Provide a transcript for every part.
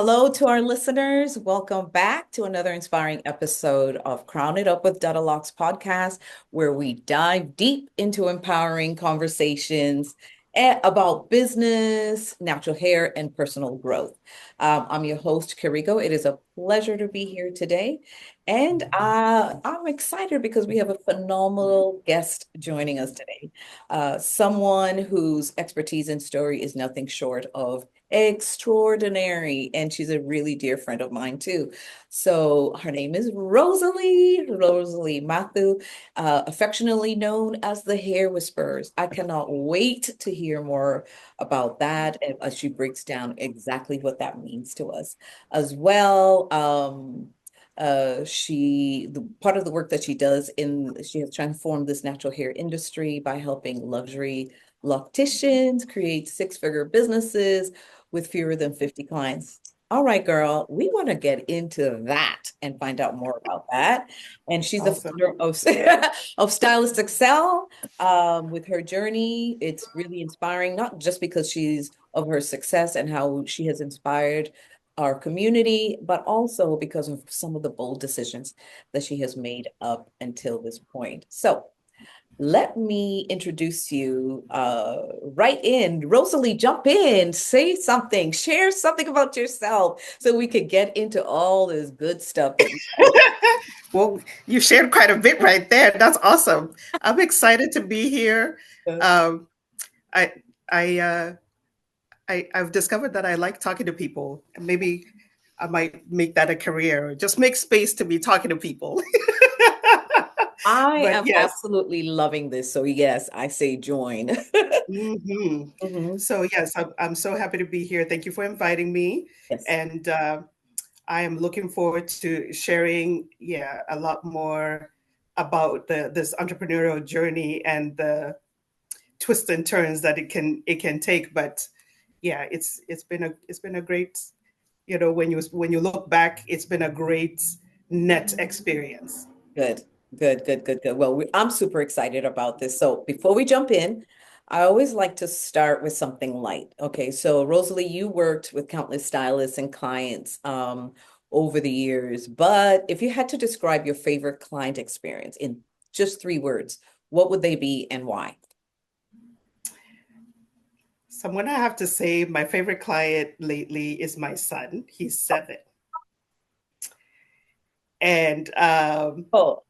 Hello to our listeners. Welcome back to another inspiring episode of Crown It Up with DadaLocks Podcast, where we dive deep into empowering conversations about business, natural hair, and personal growth. I'm your host, Kiriko. It is a pleasure to be here today. And I'm excited because we have a phenomenal guest joining us today. Someone whose expertise and story is nothing short of extraordinary. And she's a really dear friend of mine too. So her name is Rosalie Matthu, affectionately known as the Hair Whisperers. I cannot wait to hear more about that as she breaks down exactly what that means to us as well. Part of the work that she has transformed this natural hair industry by helping luxury locticians create six-figure businesses with fewer than 50 clients. All right, girl, we want to get into that and find out more about that. And she's the Awesome. founder of, of Stylist Excel. With her journey, it's really inspiring, not just because she's of her success and how she has inspired our community, but also because of some of the bold decisions that she has made up until this point. So let me introduce you right in. Rosalie, jump in, say something, share something about yourself so we could get into all this good stuff that Well, you shared quite a bit right there. That's awesome. I'm excited to be here. we Um, I, I, I've discovered that I like talking to people. Maybe I might make that a career. Just make space to be talking to people. I But am yes. absolutely loving this. So yes, I say join. hmm Mhm. So yes, I'm so happy to be here. Thank you for inviting me, Yes, and I am looking forward to sharing, yeah, a lot more about this entrepreneurial journey and the twists and turns that it can take. But yeah, it's been a great, when you look back, it's been a great net experience. good, good. Well, I'm super excited about this. So before we jump in, I always like to start with something light. Okay, so Rosalie, you worked with countless stylists and clients over the years, but if you had to describe your favorite client experience in just three words, what would they be and why? Someone I have to say, my favorite client lately is my son. He's 7, and Oh,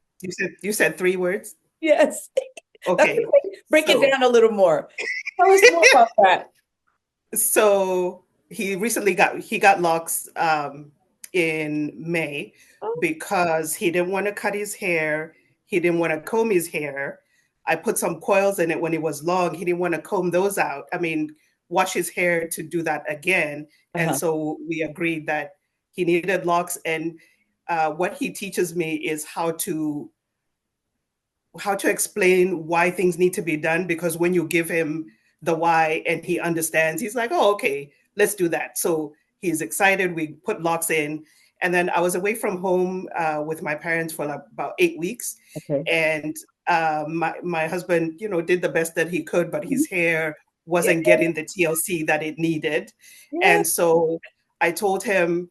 you said 3 words. yes. That's Okay, okay. Break it so down a little more. Tell us more about that. So he got locks in May Oh, because he didn't want to cut his hair. He didn't want to comb his hair. I put some coils in it when it was long. He didn't want to comb those out. I mean, wash his hair to do that again. And uh-huh. so we agreed that he needed locks. And what he teaches me is how to explain why things need to be done, because when you give him the why and he understands, he's like, oh, okay, let's do that. So he's excited. We put locks in. And then I was away from home with my parents for like about 8 weeks. Okay. And my husband, did the best that he could, but Mhm. his hair Yeah. wasn't getting the TLC that it needed. Yeah. And so I told him,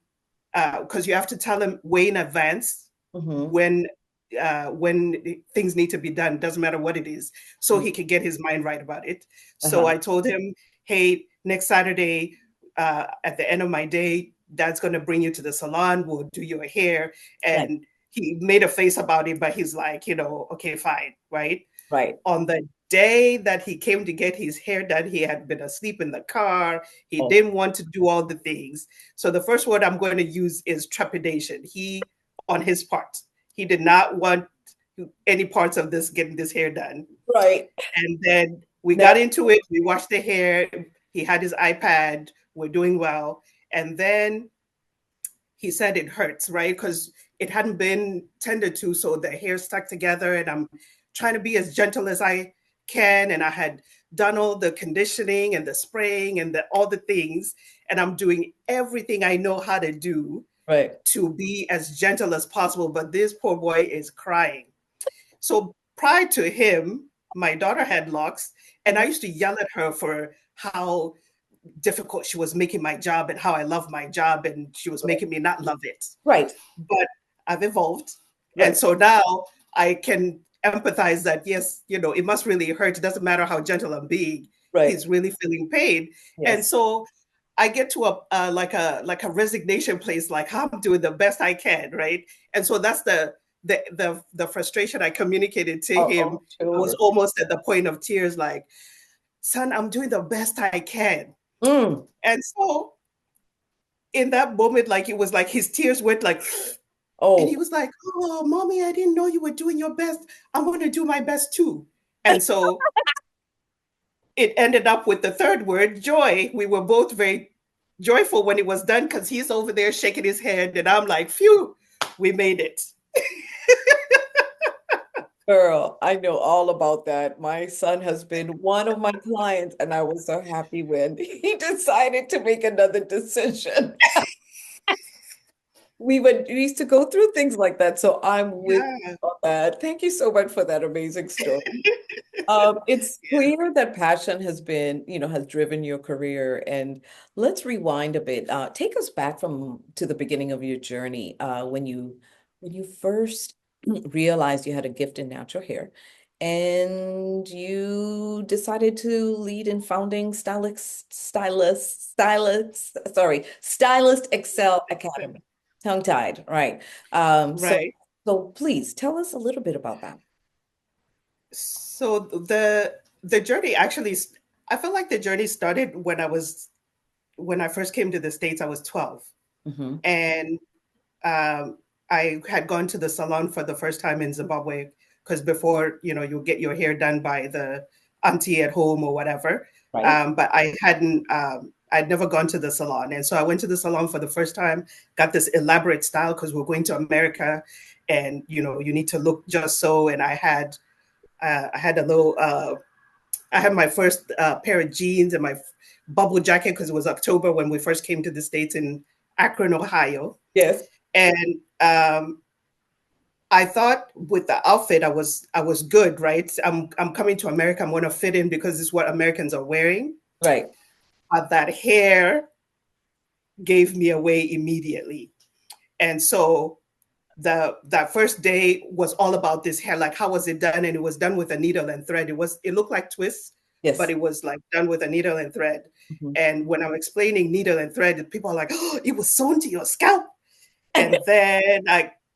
because you have to tell him way in advance Hmm. when things need to be done, doesn't matter what it is, so he could get his mind right about it. So Uh-huh. I told him, hey, next Saturday, at the end of my day, dad's going to bring you to the salon, we'll do your hair. Nice. And he made a face about it, but he's like, okay, fine, right? Right. On the day that he came to get his hair done, he had been asleep in the car. He Oh, didn't want to do all the things. So the first word I'm going to use is trepidation. On his part, he did not want any parts of this getting this hair done. right. And then we Now, got into it. We washed the hair. He had his iPad. We're doing well. And then he said it hurts, right? Because it hadn't been tended to. So the hair stuck together. And I'm trying to be as gentle as I can. And I had done all the conditioning and the spraying and all the things. And I'm doing everything I know how to do right. to be as gentle as possible. But this poor boy is crying. So prior to him, my daughter had locks, and I Mhm. used to yell at her for how difficult she was making my job and how I love my job, and she was making me not love it. Right. But I've evolved. And Right. so now I can empathize that, yes, it must really hurt. It doesn't matter how gentle I'm being. Right. He's really feeling pain. And Yes. so I get to a like a resignation place, like I'm doing the best I can, right? And so that's the frustration I communicated to him. Oh, I was sure. almost at the point of tears, like, son, I'm doing the best I can. Mm. And so in that moment, like it was like his tears went like, and he Oh, was like, "Oh, mommy, I didn't know you were doing your best. I'm going to do my best too." And so it ended up with the third word, joy. We were both very joyful when it was done because he's over there shaking his head, and I'm like, "Phew, we made it." girl, I know all about that. My son has been one of my clients, and I was so happy when he decided to make another decision. We used to go through things like that, so I'm with you Yeah, on that. Thank you so much for that amazing story. It's yeah, clear that passion has been, has driven your career. And let's rewind a bit. Take us back from to the beginning of your journey, when you first realized you had a gift in natural hair, and you decided to lead in founding Stylist Excel Academy. Tongue-tied, right? Um, so right. so please tell us a little bit about that. So the journey actually, I feel like the journey started when I first came to the States. I was 12, Hmm. and um, I had gone to the salon for the first time in Zimbabwe, because before, you get your hair done by the auntie at home or whatever. Right? But I'd never gone to the salon. And so I went to the salon for the first time, got this elaborate style because we're going to America, and, you need to look just so. And I had a little, I had my first pair of jeans and my bubble jacket because it was October when we first came to the States in Akron, Ohio. Yes. And I thought with the outfit I was good, right? I'm coming to America. I'm going to fit in because it's what Americans are wearing. Right. But that hair gave me away immediately, and so that first day was all about this hair. Like, how was it done? And it was done with a needle and thread. It looked like twists, but Yes. it was like done with a needle and thread. Mhm. And when I'm explaining needle and thread, people are like, "Oh, it was sewn to your scalp." And then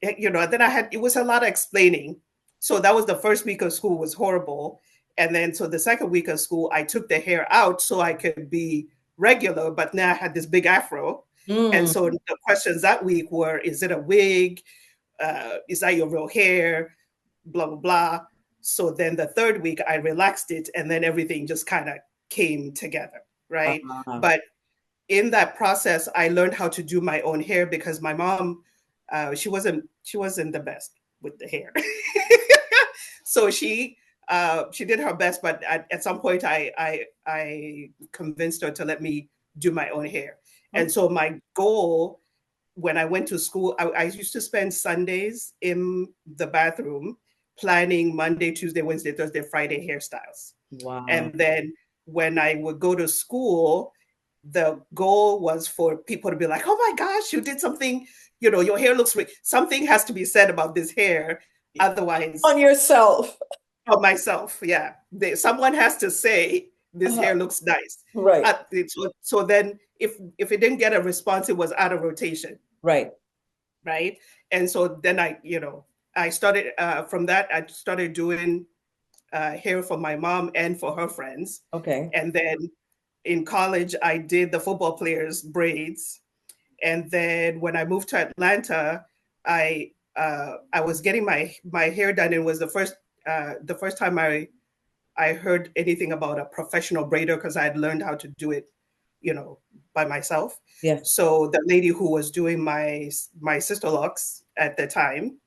then it was a lot of explaining. So that was the first week of school, was horrible. And then so the second week of school, I took the hair out so I could be regular, but now I had this big afro. And Mm. so the questions that week were, is it a wig? Is that your real hair? Blah, blah, blah. So then the third week, I relaxed it, and then everything just kind of came together, right? Uh, But in that process, I learned how to do my own hair because my mom, she wasn't the best with the hair. So she did her best, but at some point I convinced her to let me do my own hair. And okay. so my goal when I went to school, I used to spend Sundays in the bathroom planning Monday, Tuesday, Wednesday, Thursday, Friday hairstyles. Wow. And then when I would go to school, the goal was for people to be like, "Oh my gosh, you did something, your hair looks something has to be said about this hair. Otherwise, On yourself. for myself, yeah, someone has to say this Uh, hair looks nice." right. So then if it didn't get a response, it was out of rotation, Right. right? And so then I started from that. I started doing hair for my mom and for her friends. Okay. And then in college, I did the football players' braids. And then when I moved to Atlanta, I was getting my hair done. It was the first time I heard anything about a professional braider, because I had learned how to do it, by myself. Yes. So the lady who was doing my Sisterlocks at the time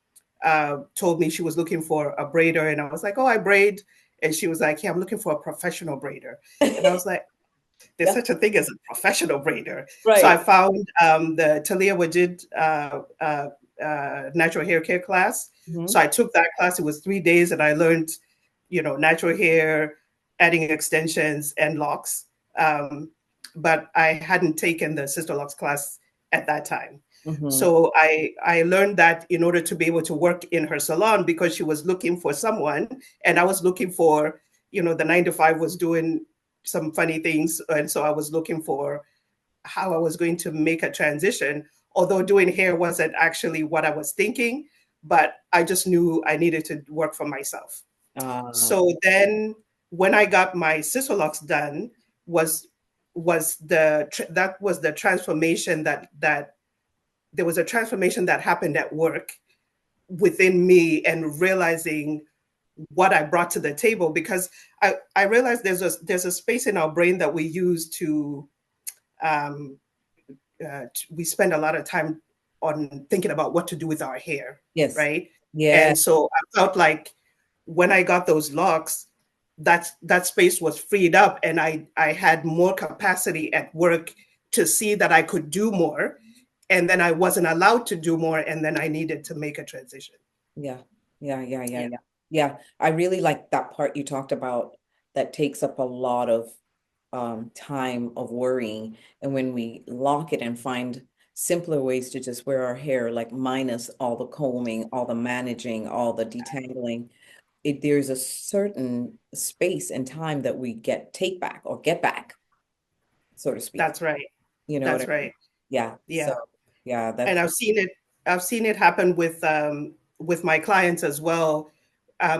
told me she was looking for a braider, and I was like, "Oh, I braid." And she was like, "Yeah, I'm looking for a professional braider." And I was like, "There's Yeah. such a thing as a professional braider." So I Right. found the Talia Wajid natural hair care class. So Hmm. I took that class. It was 3 days, and I learned, natural hair, adding extensions and locks. Um, but I hadn't taken the Sisterlocks class at that time. Mm-hmm. So I learned that in order to be able to work in her salon, because she was looking for someone, and I was looking for, the 9 to 5 was doing some funny things, and so I was looking for how I was going to make a transition. Although doing hair wasn't actually what I was thinking, but I just knew I needed to work for myself. Uh, So then, when I got my Sisterlocks done, was that was the transformation that there was a transformation that happened at work within me, and realizing what I brought to the table, because I realized there's a space in our brain that we use to um, we spend a lot of time on thinking about what to do with our hair, yes. right? Yeah. And so I felt like when I got those locks, that space was freed up, and I had more capacity at work to see that I could do more, and then I wasn't allowed to do more, and then I needed to make a transition. Yeah. Yeah. Yeah. Yeah. Yeah, Yeah. Yeah. I really like that part you talked about that takes up a lot of time of worrying. And when we lock it and find simpler ways to just wear our hair, like minus all the combing, all the managing, all the detangling, there's a certain space and time that we take back or get back, so to speak. that's right. You know what That's I mean? right. Yeah. So Yeah. yeah, And that's I've seen it happen with my clients as well,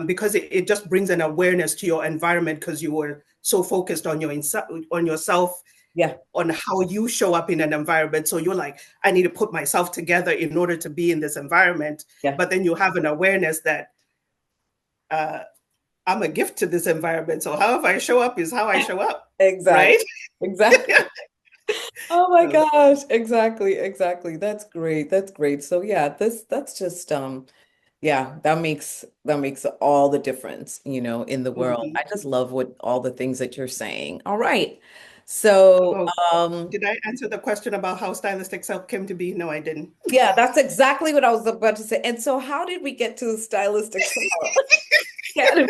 because it just brings an awareness to your environment, because you were so focused on on yourself, yeah, on how you show up in an environment. So you're like, I need to put myself together in order to be in this environment. yeah. But then you have an awareness that uh, I'm a gift to this environment. So however I show up is how I show up, Exactly. right? Exactly. Oh my So, gosh, exactly, exactly. That's great. That's great. So yeah, that's just yeah, that makes all the difference, in the world. mhm. I just love what all the things that you're saying. All right. So, Oh, did I answer the question about how Stylist Excel came to be? No, I didn't. yeah, that's exactly what I was about to say. And so how did we get to Stylist Excel Academy?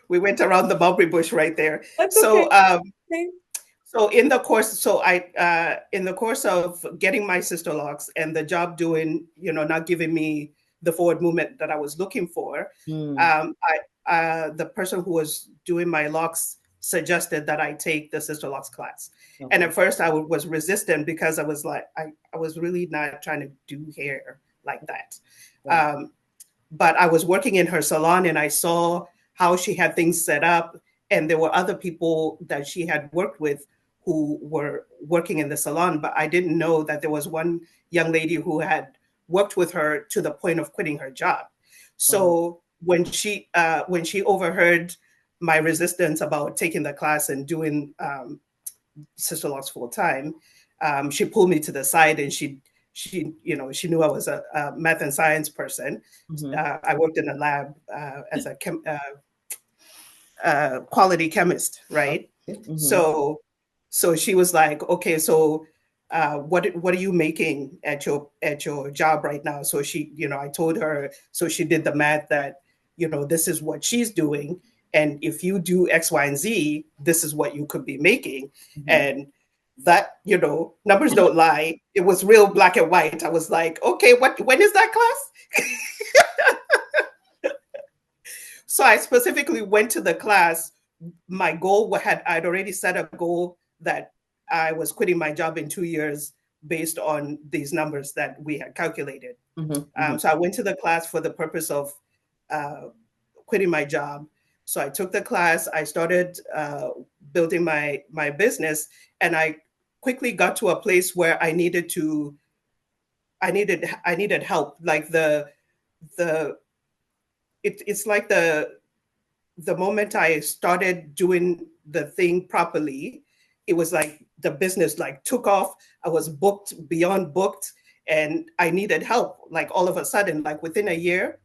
We went around the mulberry bush right there. That's okay. So, Okay. in the course of getting my Sisterlocks and the job doing, not giving me the forward movement that I was looking for, Hmm. the person who was doing my locks suggested that I take the Sisterlocks class. And Okay. at first, I was resistant, because I was like, I was really not trying to do hair like that. Right. Um, but I was working in her salon, and I saw how she had things set up. And there were other people that she had worked with who were working in the salon, but I didn't know that there was one young lady who had worked with her to the point of quitting her job. Wow. So when she overheard my resistance about taking the class and doing Sisterlocks full time, she pulled me to the side, and she knew I was a math and science person. Hmm. I worked in a lab as a quality chemist, right? Okay. Hmm. So she was like, okay, so what are you making at your job right now? So I told her. So she did the math that this is what she's doing, and if you do X, Y, and Z, this is what you could be making. Hmm. And that, numbers don't lie. It was real black and white. I was like, okay, when is that class? So I specifically went to the class. My goal I'd already set a goal that I was quitting my job in 2 years based on these numbers that we had calculated. Hmm. Hmm. So I went to the class for the purpose of uh, quitting my job. So I took the class. I started building my business, and I quickly got to a place where I needed help. Like the it's like the moment I started doing the thing properly, it was like the business like took off. I was booked beyond booked, and I needed help like all of a sudden, like within a year.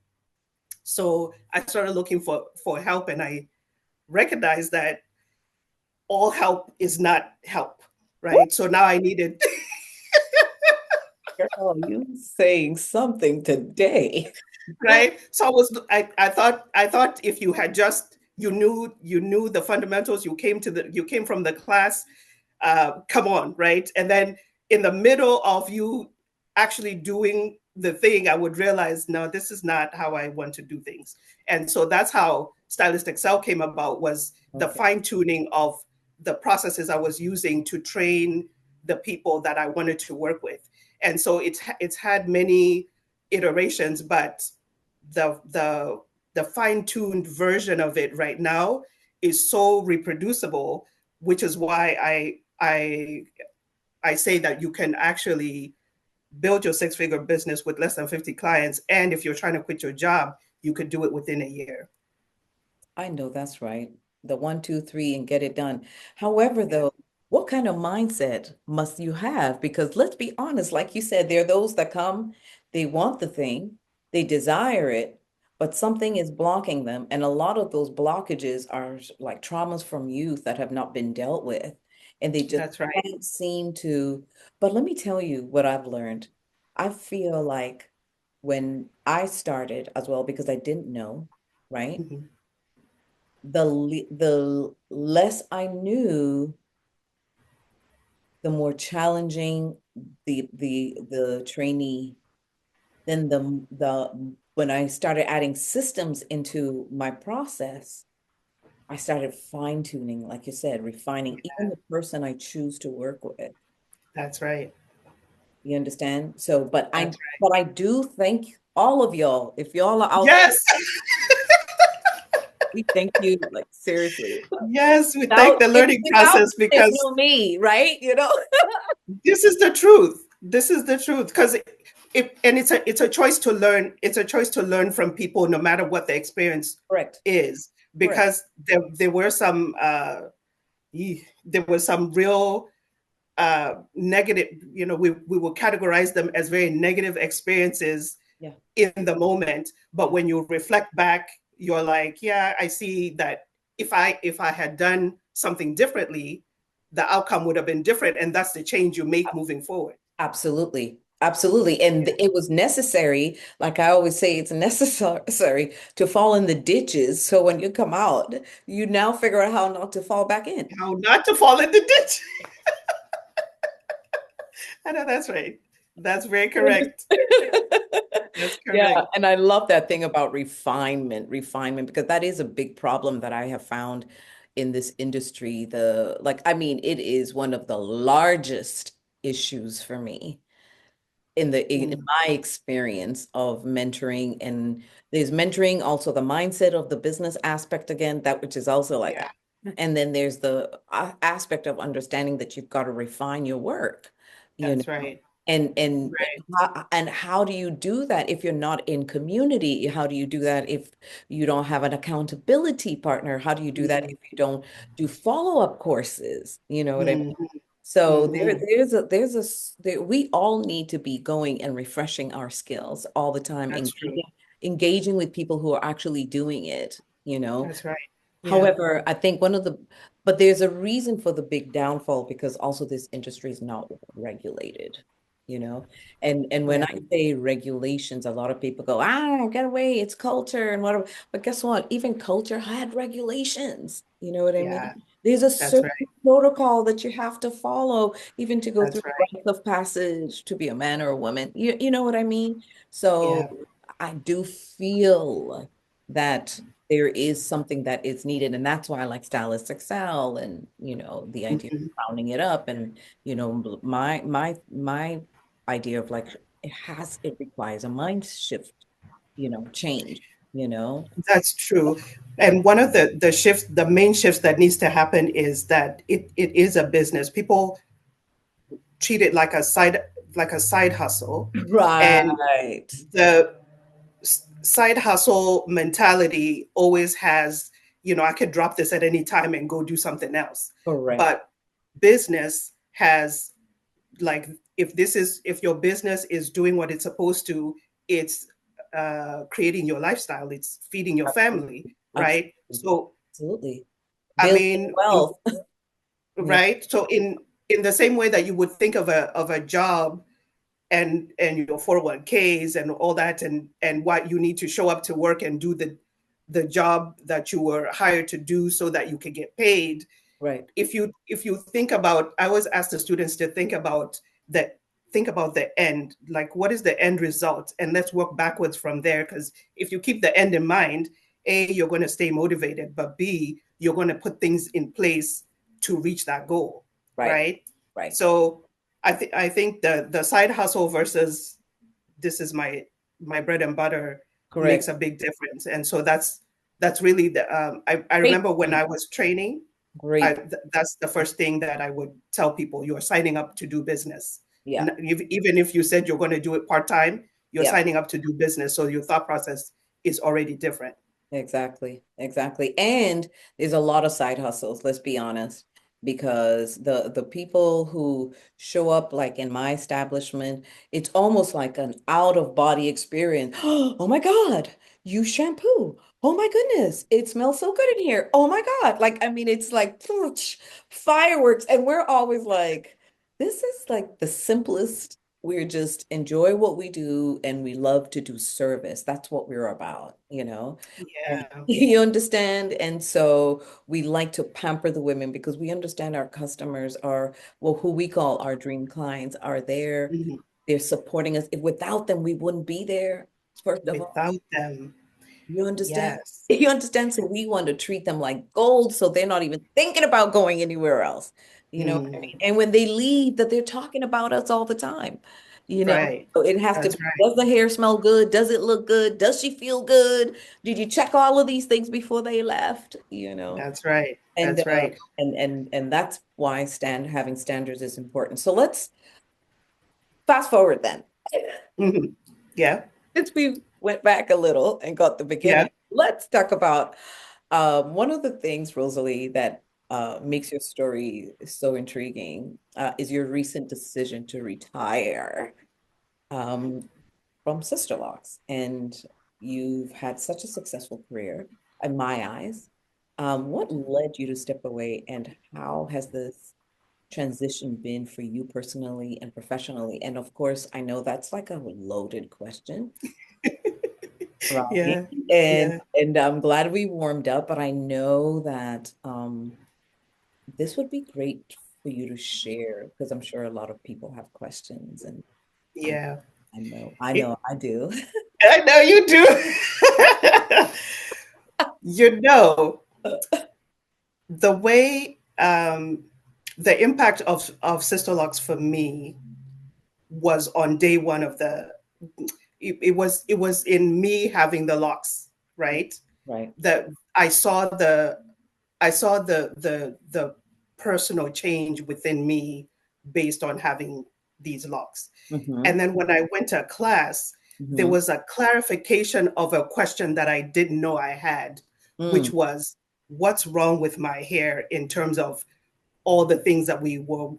So I started looking for help, and I recognized that all help is not help, right? So now I needed Girl, you saying something today. right. So I thought if you had just you knew the fundamentals. You came from the class. Come on, right? And then in the middle of you actually doing the thing, I would realize, no, this is not how I want to do things. And so that's how Stylist Excel came about, was the Okay. fine tuning of the processes I was using to train the people that I wanted to work with. And so it's had many iterations, but the fine-tuned version of it right now is so reproducible, which is why I say that you can actually build your six-figure business with less than 50 clients. And if you're trying to quit your job, you could do it within a year. I know that's right. The one, two, three, and get it done. However, Yeah, though, what kind of mindset must you have? Because let's be honest, like you said, there are those that come, they want the thing, they desire it, but something is blocking them. And a lot of those blockages are like traumas from youth that have not been dealt with. And they just that's right. can't seem to. But let me tell you what I've learned. I feel like when I started as well, because I didn't know, right? Mhm. The less I knew, the more challenging the trainee. Then the when I started adding systems into my process, I started fine tuning, like you said, refining even the person I choose to work with. That's right. You understand? So, That's right. but I do thank all of y'all. If y'all are out there, Yes. we thank you, like seriously. Yes, we thank Without the learning without process, there's because no me, right? You know? this is the truth. This is the truth. Because it's a choice to learn. It's a choice to learn from people, no matter what the experience Correct. is. Correct. Because there were some there was some real negative. We will categorize them as very negative experiences Yeah. in the moment. But Yeah. when you reflect back, you're like, yeah, I see that if I had done something differently, the outcome would have been different. And that's the change you make moving forward. Absolutely. Absolutely. And Yeah. it was necessary. Like I always say, it's necessary to fall in the ditches. So when you come out, you now figure out how not to fall back in. How not to fall in the ditch. I know that's right. That's very correct. That's Yeah, correct. and I love that thing about refinement, because that is a big problem that I have found in this industry. I mean, it is one of the largest issues for me in Mm, my experience of mentoring. And there's mentoring, also the mindset of the business aspect again, that which is also like, yeah, and then there's the aspect of understanding that you've got to refine your work, you know. that's right. And Right. and how do you do that if you're not in community? How do you do that if you don't have an accountability partner? How do you do that Mm, if you don't do follow-up courses? You know what I mean? mm, So mm, we all need to be going and refreshing our skills all the time, that's true. engaging with people who are actually doing it, you know. That's right. Yeah. However, I think but there's a reason for the big downfall, because also this industry is not regulated, you know. And when Yeah. I say regulations, a lot of people go, get away, it's culture and whatever. But guess what? Even culture had regulations, you know what I Yeah. mean? There's a That's certain right. protocol that you have to follow, even to go through That's right. rites of passage to be a man or a woman. You know what I mean? Yeah. So I do feel that there is something that is needed. And that's why I like Stylist Excel, and, you know, the idea Mhm. of rounding it up. And, you know, my idea of like, it requires a mind shift, you know, change, you know. That's true. And one of the shifts, the main shifts that needs to happen is that it is a business. People treat it like a side hustle. And Right. the side hustle mentality always has, I could drop this at any time and go do something else. Correct. But business has, like, if your business is doing what it's supposed to, it's creating your lifestyle, it's feeding your family, Absolutely. right? So Absolutely. I Building mean, wealth. Yeah. right? So in the same way that you would think of a job and your 401ks and all that, and what you need to show up to work and do the job that you were hired to do so that you could get paid. Right. If you think about, I always ask the students to the think about the end, like what is the end result, and let's work backwards from there. Because if you keep the end in mind, A, you're going to stay motivated, but B, you're going to put things in place to reach that goal, Right. right? Right. So I think the side hustle versus this is my bread and butter makes Correct. a big difference. And so that's really I Great remember when point. I was training, Great. that's the first thing that I would tell people: you're signing up to do business. Yeah. Even if you said you're going to do it part-time, you're Yeah. signing up to do business. So your thought process is already different. Exactly, exactly. And there's a lot of side hustles, let's be honest, because the people who show up like in my establishment, it's almost like an out of body experience. Oh my God, you shampoo. Oh my goodness, it smells so good in here. Oh my God. Like, I mean, it's like fireworks. And we're always like, this is like the simplest. We're just enjoy what we do and we love to do service. That's what we're about, you know? And Yeah. you understand? And so we like to pamper the women because we understand our customers are, well, who we call our dream clients are there. Mhm. They're supporting us. If without them, we wouldn't be there, first of all. Without them. You understand? Yes. You understand? So we want to treat them like gold so they're not even thinking about going anywhere else. You know what I Mm. mean? And when they leave, that they're talking about us all the time. You know, Right. so it has to That's be, right. does the hair smell good? Does it look good? Does she feel good? Did you check all of these things before they left? You know? That's right. And That's right. and that's why having standards is important. So let's fast forward then. Mhm. Yeah. Since we went back a little and got the Yeah. beginning, let's talk about one of the things, Rosalie, that makes your story so intriguing is your recent decision to retire um, from Sisterlocks. And you've had such a successful career in my eyes. What led you to step away, and how has this transition been for you personally and professionally? And of course, I know that's like a loaded question, right? Yeah. And Yeah. I'm glad we warmed up, but I know that this would be great for you to share because I'm sure a lot of people have questions, and I Yeah. I It, know I do. I know you do. You know, the way the impact of Sisterlocks for me was on day one of it was in me having the locks, right? Right. That I saw the personal change within me based on having these locks. Mm-hmm. And then when I went to class, there Mm-hmm. was a clarification of a question that I didn't know I had, Mm, which was what's wrong with my hair in terms of all the things that we were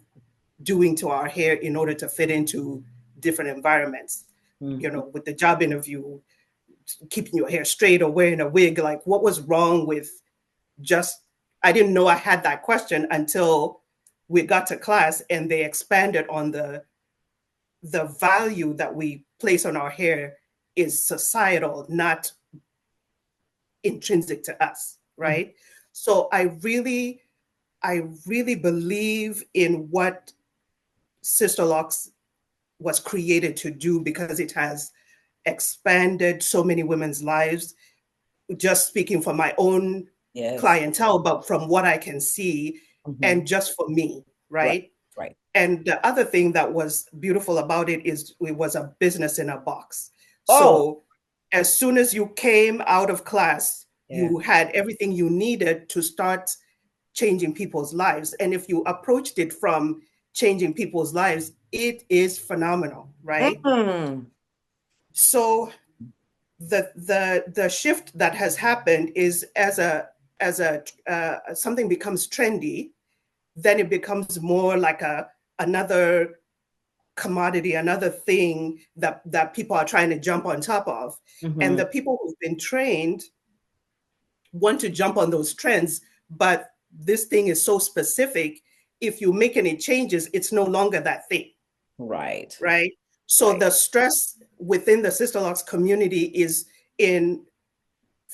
doing to our hair in order to fit into different environments. You mm, know, with the job interview, keeping your hair straight or wearing a wig, like what was wrong with just, I didn't know I had that question until we got to class and they expanded on the value that we place on our hair is societal, not intrinsic to us, mm, right? So I really believe in what Sisterlocks was created to do because it has expanded so many women's lives. Just speaking from my own yes. clientele, but from what I can see, Mm-hmm. and just for me, Right. right? Right. And the other thing that was beautiful about it is it was a business in a box. Oh, So as soon as you came out of class, yeah. you had everything you needed to start changing people's lives. And if you approached it from changing people's lives, it is phenomenal, right? Mm, So the shift that has happened is as a something becomes trendy, then it becomes more like another commodity, another thing that people are trying to jump on top of. And mm-hmm. the people who've been trained want to jump on those trends, but this thing is so specific. If you make any changes, it's no longer that thing, Right. right? So Right. the stress within the Sisterlocks community is in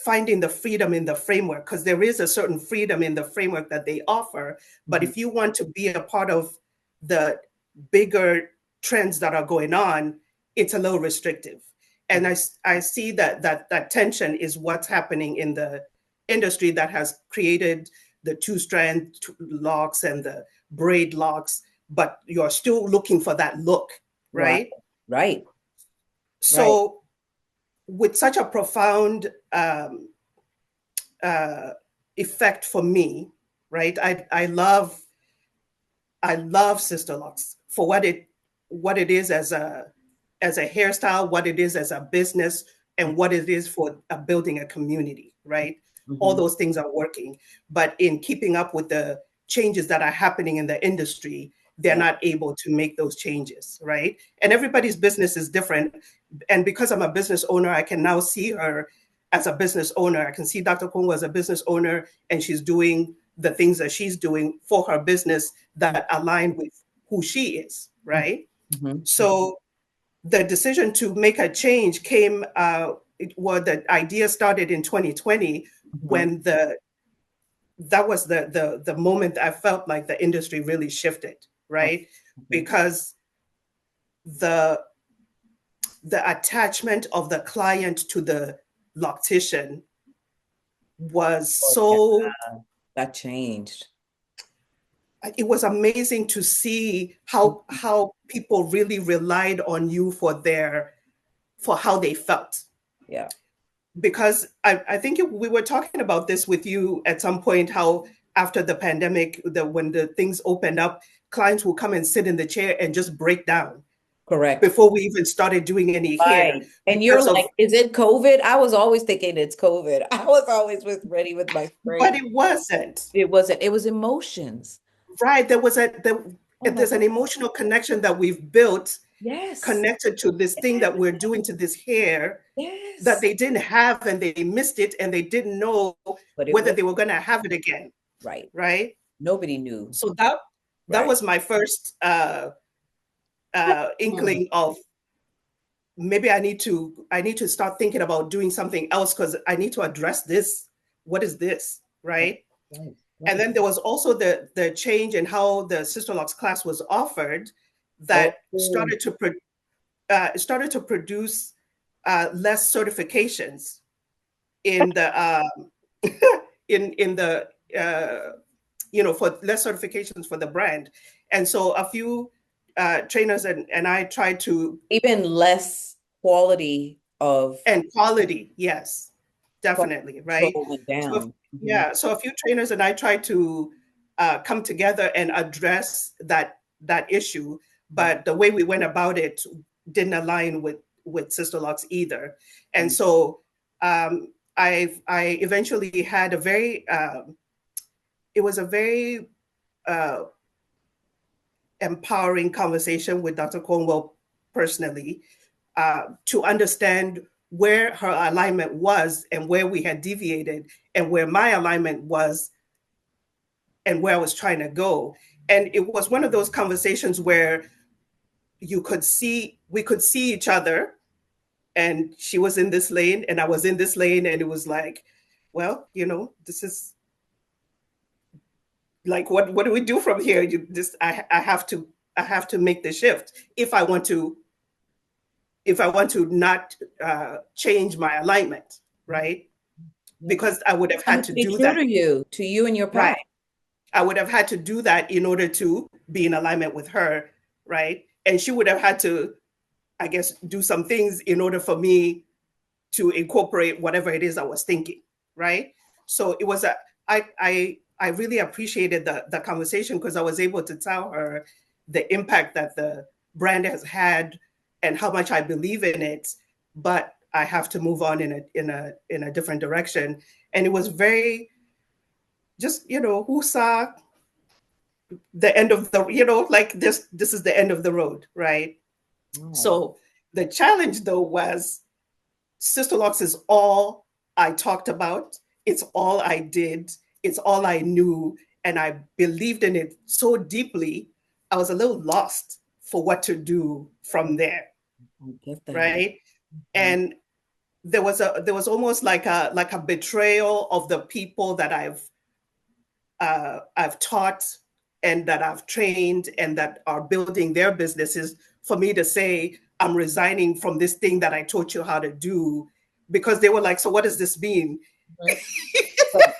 finding the freedom in the framework, because there is a certain freedom in the framework that they offer. But if you want to be a part of the bigger trends that are going on, it's a little restrictive. And I see that tension is what's happening in the industry that has created the two-strand locks and the braid locks, but you're still looking for that look, right? Right. So with such a profound effect for me, right? I love Sisterlocks for what it is as a hairstyle, what it is as a business, and what it is for building a community, right? All those things are working, but in keeping up with the changes that are happening in the industry, they're not able to make those changes, right? And everybody's business is different. And because I'm a business owner, I can now see her as a business owner. I can see Dr. Kongo as a business owner, and she's doing the things that she's doing for her business that align with who she is, right? So the decision to make a change came, the idea started in 2020 when that was the moment I felt like the industry really shifted, right? Because the attachment of the client to the loctician was so... That changed. It was amazing to see how people really relied on you for how they felt. Yeah. Because I think we were talking about this with you at some point, how after the pandemic, when the things opened up, clients will come and sit in the chair and just break down. Correct. Before we even started doing any hair. And you're like, is it COVID? I was always thinking it's COVID. I was always ready with my spray. But it wasn't. It wasn't. It was emotions. Right. There's an emotional connection that we've built, connected to this thing that we're doing to this hair that they didn't have, and they missed it, and they didn't know whether they were going to have it again. Right. Right. Nobody knew. So that was my first inkling of maybe I need to start thinking about doing something else, because I need to address this. What is this? Right. And then there was also the change in how the Sisterlocks class was offered that started to produce less certifications in the for less certifications for the brand. And so a few trainers and I tried to... Even less quality of... And quality, yes, definitely, right? Down. So a few trainers and I tried to come together and address that issue, but the way we went about it didn't align with Sisterlocks either. And so I eventually had a very empowering conversation with Dr. Cornwell personally, to understand where her alignment was and where we had deviated and where my alignment was and where I was trying to go. And it was one of those conversations where we could see each other, and she was in this lane and I was in this lane, and it was like, well, this is like, what do we do from here? I have to make the shift if I want to not change my alignment, right? Because I would have had to do that. To you and your path. Right. I would have had to do that in order to be in alignment with her, right? And she would have had to, I guess, do some things in order for me to incorporate whatever it is I was thinking, right? So it was I really appreciated the conversation, because I was able to tell her the impact that the brand has had and how much I believe in it, but I have to move on in a different direction. And it was very just, who saw the end of the, like this is the end of the road, right? Oh. So the challenge though was Sisterlocks is all I talked about. It's all I did. It's all I knew. And I believed in it so deeply, I was a little lost for what to do from there. Right? And there was almost like a betrayal of the people that I've taught and that I've trained and that are building their businesses, for me to say I'm resigning from this thing that I taught you how to do, because they were like, so what does this mean? Mhm. Right,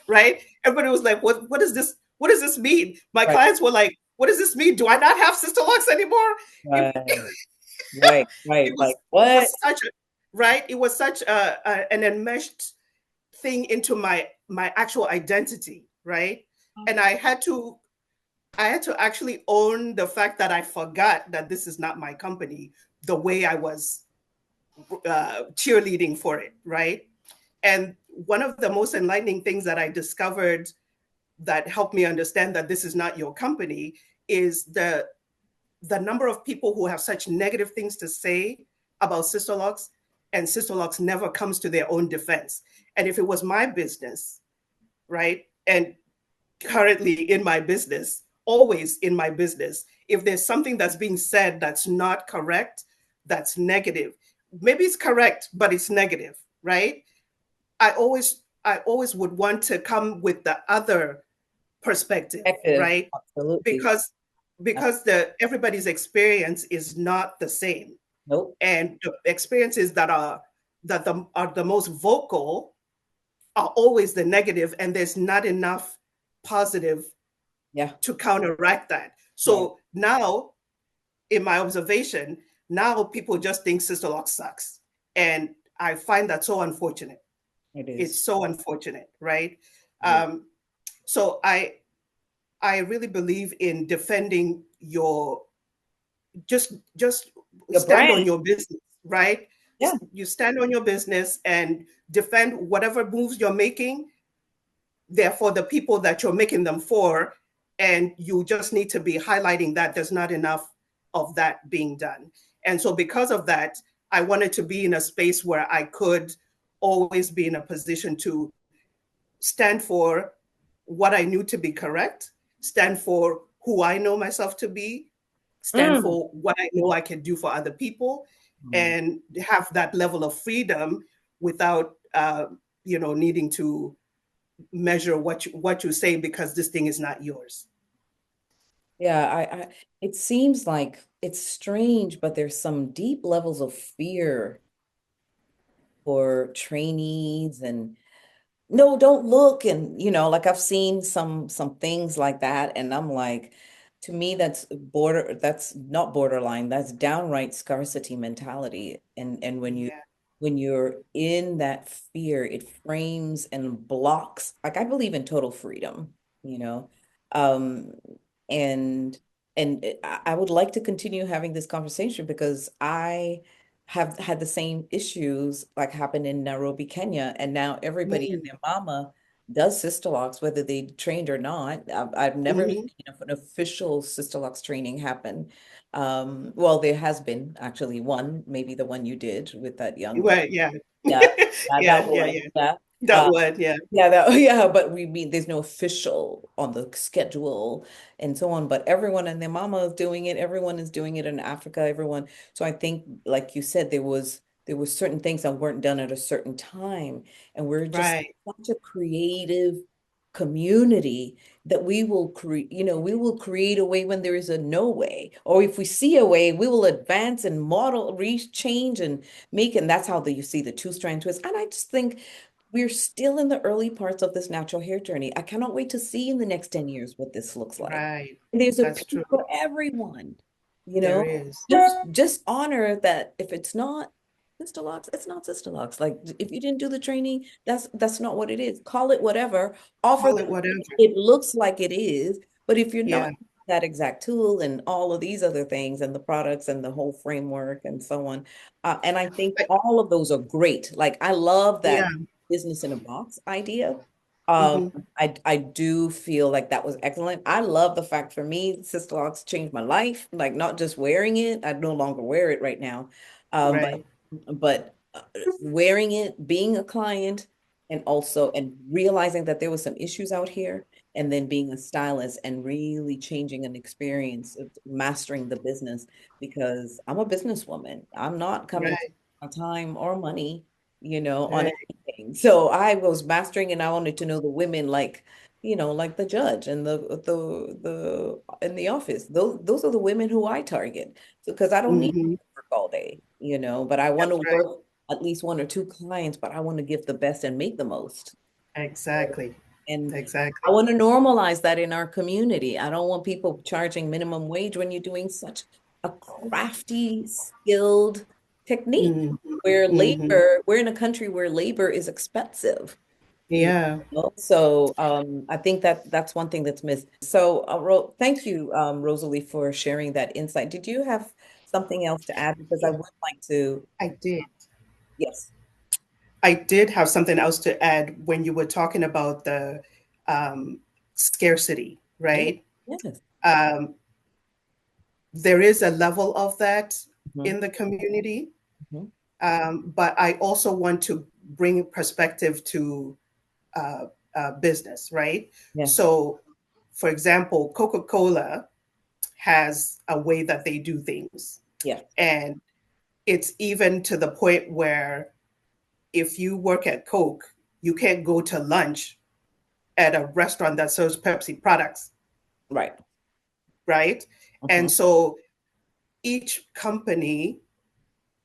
Right? Everybody was like, what does this, what does this mean? My right, clients were like, what does this mean? Do I not have Sisterlocks anymore? It, right, right, it right. was Like what? such a, right, it was such an enmeshed thing into my actual identity, right? And I had to actually own the fact that I forgot that this is not my company the way I was cheerleading for it, right? And one of the most enlightening things that I discovered that helped me understand that this is not your company is the number of people who have such negative things to say about Sisterlocks, and Sisterlocks never comes to their own defense. And if it was my business, right, and currently in my business, always in my business, if there's something that's being said that's not correct, that's negative, maybe it's correct, but it's negative, right? I always would want to come with the other perspective, Effective. right? Absolutely. Because the everybody's experience is not the same, Nope. and the experiences are the most vocal are always the negative, and there's not enough positive Yeah. to counteract that. Right. So now, in my observation, now people just think Sisterlock sucks, and I find that so unfortunate. It is. It's so unfortunate, right? It is. Um, so I really believe in defending your just Your stand brand. on your business, right? Yeah. You stand on your business and defend whatever moves you're making. They're for the people that you're making them for, and you just need to be highlighting that there's not enough of that being done. And so because of that, I wanted to be in a space where I could always be in a position to stand for what I knew to be correct, stand for who I know myself to be, stand Mm. for what I know I can do for other people, Mm. and have that level of freedom without, needing to measure what you say because this thing is not yours. Yeah, it seems like it's strange, but there's some deep levels of fear for trainees and no, don't look. And like I've seen some things like that, and I'm like, to me, that's not borderline, that's downright scarcity mentality. And Yeah. when you're in that fear, it frames and blocks, like I believe in total freedom, you know. Um, and I would like to continue having this conversation because I have had the same issues like happened in Nairobi, Kenya, and now everybody and Mm-hmm. their mama does Sisterlocks, whether they trained or not. I've never Mm-hmm. seen an official Sisterlocks training happen. Well, there has been actually one, maybe the one you did with that young lady. Right. Yeah. Yeah, yeah, Yeah. that Yeah. one. Yeah. Yeah. That would. Yeah. Yeah, yeah, but we mean there's no official on the schedule and so on. But everyone and their mama is doing it. Everyone is doing it in Africa. Everyone. So I think, like you said, there were certain things that weren't done at a certain time, and we're just Right. such a creative community that we will create a way when there is a no way, or if we see a way, we will advance and model, change, and make. And that's how you see the two-strand twist. And I just think we're still in the early parts of this natural hair journey. I cannot wait to see in the next 10 years what this looks like. Right. And there's a That's piece true. for everyone, you There know. is. Just honor that if it's not Sister Locks, it's not Sister Locks. Like if you didn't do the training, that's not what it is. Call it whatever. Offer Call it the whatever. it looks like it is, but if you're Yeah. not that exact tool and all of these other things and the products and the whole framework and so on, and I think I, all of those are great. Like I love yeah. that business in a box idea. Mm-hmm. I do feel like that was excellent. I love the fact for me, Sister Locks changed my life. Like not just wearing it, I no longer wear it right now. But Right. wearing it, being a client, and realizing that there was some issues out here, and then being a stylist and really changing an experience of mastering the business because I'm a businesswoman. I'm not coming Right. time or money, on Right. anything. So I was mastering and I wanted to know the women like, like the judge and the in the office. Those are the women who I target. So because I don't need to Hmm. work all day, but I want to That's right. work at least one or two clients, but I want to give the best and make the most. Exactly. And I Exactly. want to normalize that in our community. I don't want people charging minimum wage when you're doing such a crafty, skilled technique Hmm. where Hmm. we're in a country where labor is expensive. you Yeah. So I think that that's one thing that's missed. So thank you, Rosalie, for sharing that insight. Did you have something else to add? Because I would like to, I did. yes. I did have something else to add when you were talking about the um, scarcity, Yeah. right? Yes. Um, there is a level of that Hmm. in the community, Hmm. but I also want to bring perspective to uh, business, right? Yes. So, for example, Coca-Cola has a way that they do things, Yes. and it's even to the point where if you work at Coke, you can't go to lunch at a restaurant that serves Pepsi products, Right. right? Hmm. And so each company,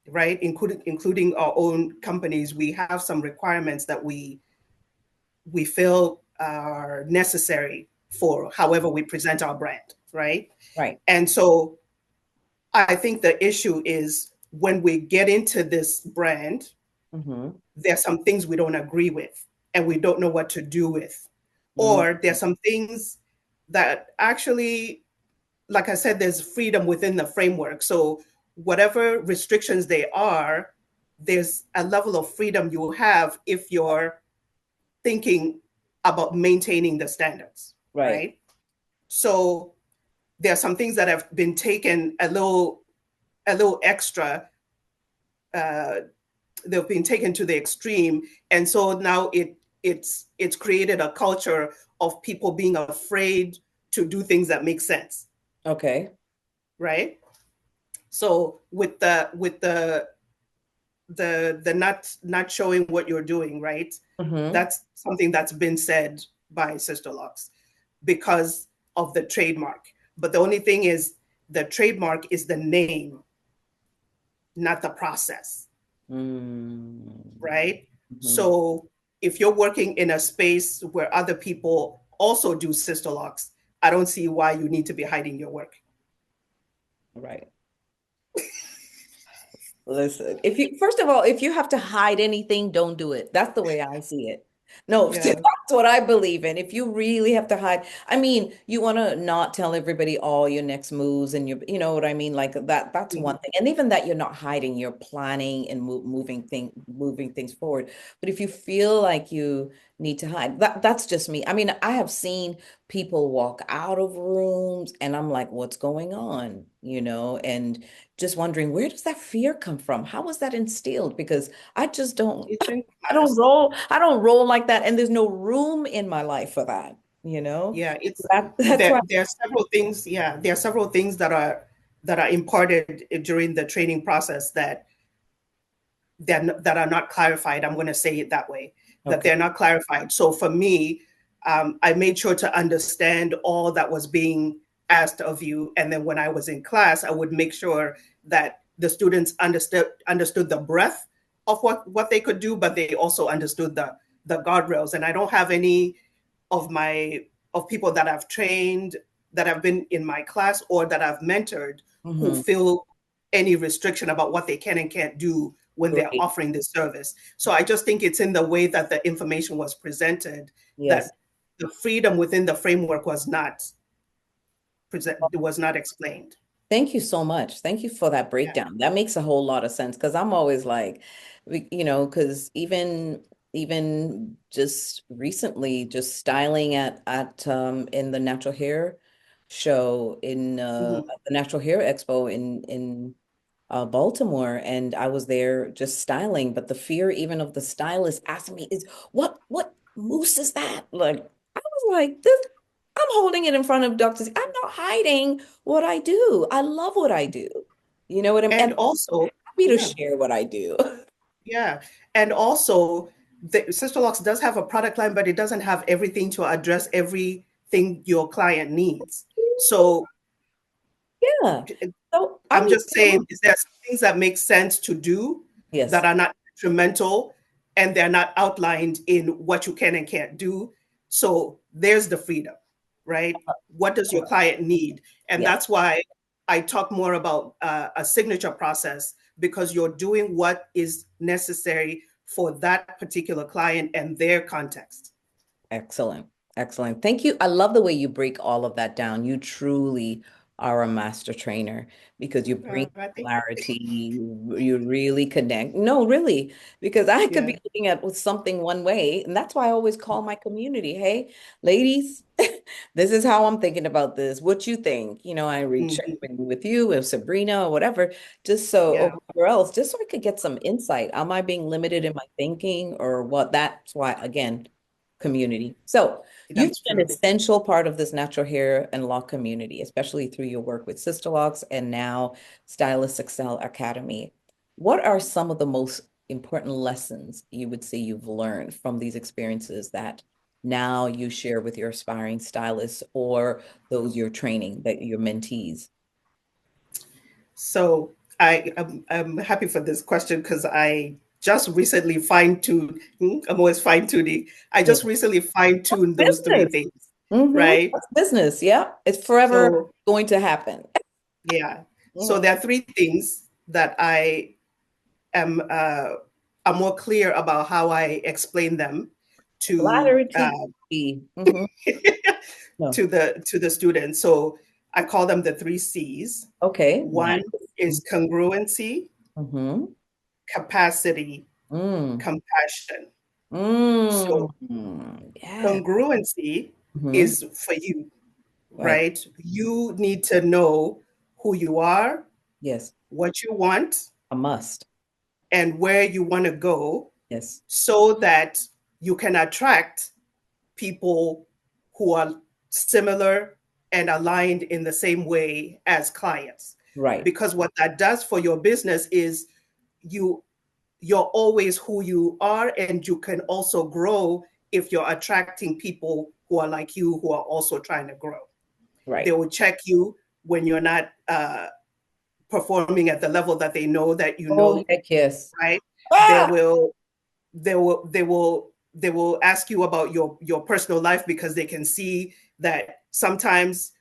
right, including our own companies, we have some requirements that we feel are necessary for however we present our brand, right? Right. And so I think the issue is when we get into this brand, Hmm. there's some things we don't agree with and we don't know what to do with. Mm. Or there's some things that actually, like I said, there's freedom within the framework. So whatever restrictions they are, there's a level of freedom you have if you're thinking about maintaining the standards, Right. right? So there are some things that have been taken a little extra. Uh, they've been taken to the extreme, and so now it's created a culture of people being afraid to do things that make sense, Okay. right? So with the not showing what you're doing, right? Hmm. That's something that's been said by Sisterlocks because of the trademark. But the only thing is, the trademark is the name, not the process, Mm. right? Hmm. So if you're working in a space where other people also do Sisterlocks, I don't see why you need to be hiding your work. Right. Listen, if you first of all, if you have to hide anything, don't do it. That's the way I see it. No, that's Yeah. what I believe in. If you really have to hide, I mean, you want to not tell everybody all your next moves and you know what I mean? Like that's Mhm. one thing. And even that you're not hiding, you're planning and moving things forward. But if you feel like you need to hide, that's just me. I mean, I have seen people walk out of rooms and I'm like, what's going on? And just wondering where does that fear come from? How was that instilled? Because I just don't It's in I don't class. roll I don't roll like that and there's no room in my life for that. Yeah, it's That's there. why. There are several things. Yeah, there are several things that are imparted during the training process that are not clarified. I'm going to say it that way, that Okay. they're not clarified. So for me, I made sure to understand all that was being asked of you, and then when I was in class, I would make sure that the students understood the breadth of what they could do, but they also understood the guardrails. And I don't have any of my of people that I've trained, that have been in my class, or that I've mentored, who Hmm. feel any restriction about what they can and can't do when they're Great. offering this service. So I just think it's in the way that the information was presented Yes. that the freedom within the framework was not explained. Thank you so much. Thank you for that Yeah. breakdown. That makes a whole lot of sense because I'm always like, because even just recently, just styling at in the natural hair show in Mm-hmm. the Natural Hair Expo in Baltimore, and I was there just styling. But the fear even of the stylist asking me is, what mousse is that? Like I was like, this. I'm holding it in front of doctors. I'm not hiding what I do. I love what I do. You know what I mean? And And also, happy to Yeah. share what I do. Yeah. And also, the Sisterlocks does have a product line, but it doesn't have everything to address everything your client needs. So Yeah. So I'm just saying, is there some things that make sense to do that yes, are not detrimental and they're not outlined in what you can and can't do? So there's the freedom, right? What does your client need? And yes. that's why I talk more about a signature process, because you're doing what is necessary for that particular client and their context. Excellent. Excellent. Thank you. I love the way you break all of that down. You truly are a master trainer because you bring I think, clarity. You really connect. No, really, because I could yeah. be looking at with something one way. And that's why I always call my community, hey, ladies, this is how I'm thinking about this. What you think? I reach Mhm. with you, with Sabrina or whatever, just so, or Yeah, whoever else, just so I could get some insight. Am I being limited in my thinking or what? That's why, again, community. So you've that's been an true. essential part of this natural hair and lock community, especially through your work with Sisterlocks and now Stylist Excel Academy. What are some of the most important lessons you would say you've learned from these experiences that now you share with your aspiring stylists or those you're training, that your mentees? So I'm happy for this question because I just recently fine-tuned, I'm always fine-tuning. I Yeah. just recently fine-tuned those three Business. things, Mm-hmm. right? That's business. Yeah. It's forever So going to happen. yeah. So Mhm. there are three things that I am I'm more clear about how I explain them to Clarity. Mm-hmm. No. to the students. So I call them the three C's. Okay, One nice. is congruency, Mm-hmm. capacity, Mm. compassion. Mm. So Yeah. congruency Mm-hmm. is for you, Right. right? You need to know who you are, Yes. what you want, A must. and where you want to go Yes. so that you can attract people who are similar and aligned in the same way as clients. Right. Because what that does for your business is you you're always who you are, and you can also grow if you're attracting people who are like you, who are also trying to grow. They Right. will check you when you're not performing at the level that they know that you Oh, know, heck yes. right? They Ah! will they will ask you about your personal life, because they can see that sometimes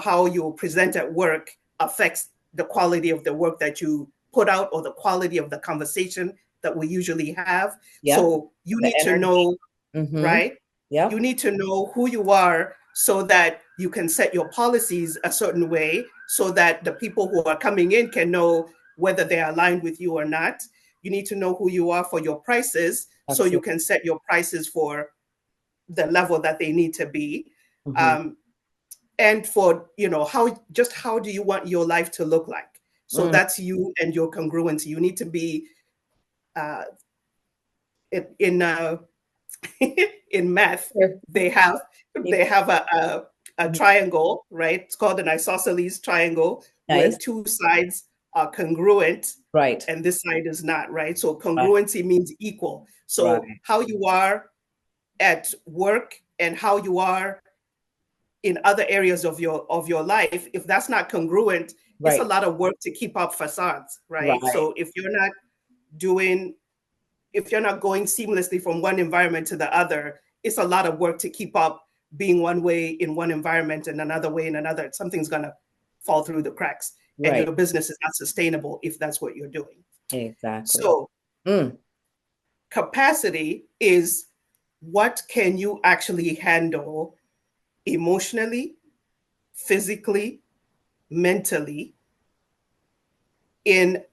how you present at work affects the quality of the work that you put out, or the quality of the conversation that we usually have. Yep. So you The need to energy. know, Mm-hmm. right? You Yep. need to know who you are so that you can set your policies a certain way, so that the people who are coming in can know whether they're aligned with you or not. You need to know who you are for your prices, so you Absolutely. can set your prices for the level that they need to be. Mm-hmm. Um, and for how do you want your life to look like? So Mm. that's you and your congruency. You need to be uh, in in math. Here. They have Keep- a triangle, right? It's called an isosceles triangle, where Nice. two sides are congruent Right. and this side is not, right? So Right. congruency means equal. So Right. how you are at work and how you are in other areas of your life, if that's not congruent, it's a Right. lot of work to keep up facades, right? Right. So doing if you're not going seamlessly from one environment to the other, it's a lot of work to keep up being one way in one environment and another way in another. Something's gonna fall through the cracks, and Right. your business is not sustainable if that's what you're doing. Exactly. So Mm. capacity is, what can you actually handle emotionally, physically, mentally, in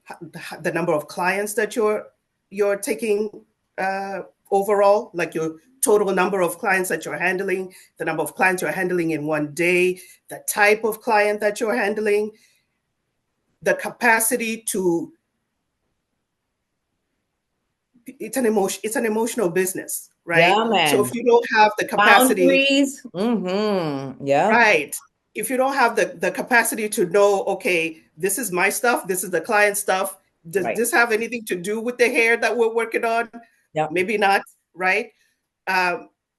the number of clients that you're taking overall, like your total number of clients that you're handling, the number of clients you're handling in one day, the type of client that you're handling, the capacity to it's an emotional business, right? Yeah, So if man. you don't have the capacity, Boundaries. Mm-hmm. Yeah. right, if you don't have the capacity to know, okay, this is my stuff, this is the client stuff. Does Right. this have anything to do with the hair that we're working on? Yeah. Maybe not, right?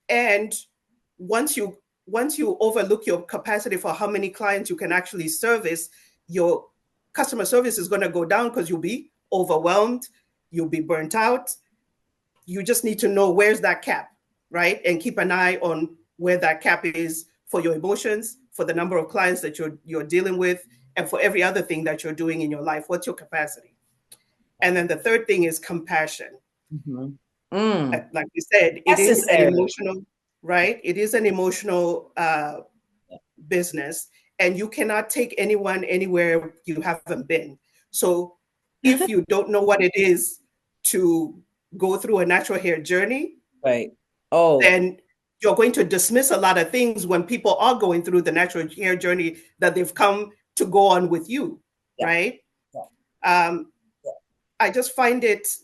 And once you overlook your capacity for how many clients you can actually service, your customer service is going to go down because you'll be overwhelmed, you'll be burnt out. You just need to know where's that cap, right? And keep an eye on where that cap is for your emotions, for the number of clients that you're dealing with, and for every other thing that you're doing in your life. What's your capacity? And then the third thing is compassion. Mm-hmm. Mm. Like you said, it is an Necessary. emotional, right? It is an emotional business, and you cannot take anyone anywhere you haven't been. So if you don't know what it is to go through a natural hair journey, Right. Oh, then you're going to dismiss a lot of things when people are going through the natural hair journey that they've come to go on with you, yeah. right? Yeah. Um, Yeah. I just find this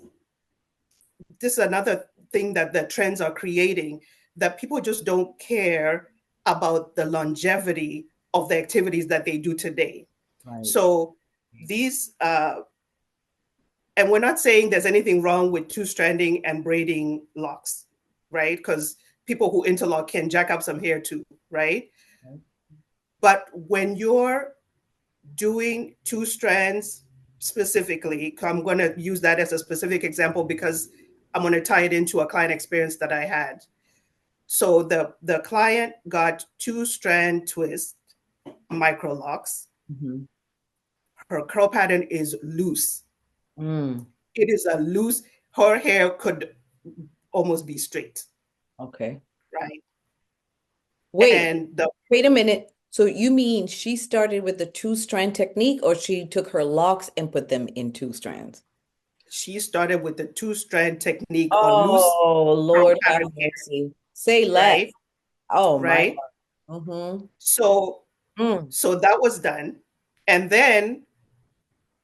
is another thing that the trends are creating, that people just don't care about the longevity of the activities that they do today. Right. So these, and we're not saying there's anything wrong with two-stranding and braiding locks, right? Because people who interlock can jack up some hair too, right? Right. But when you're doing two strands specifically, I'm going to use that as a specific example because I'm going to tie it into a client experience that I had. So the client got two-strand twist micro locks. Mm-hmm. Her curl pattern is loose. Mm. It is a loose, her hair could almost be straight, Okay. right? Wait, And the wait a minute. So you mean she started with the two-strand technique, or she took her locks and put them in two strands? she started with the two-strand technique on loose Oh, curl Lord have pattern hair, mercy. Say less. right? Oh my Right. God. Mm-hmm. So Mm. that was done. And then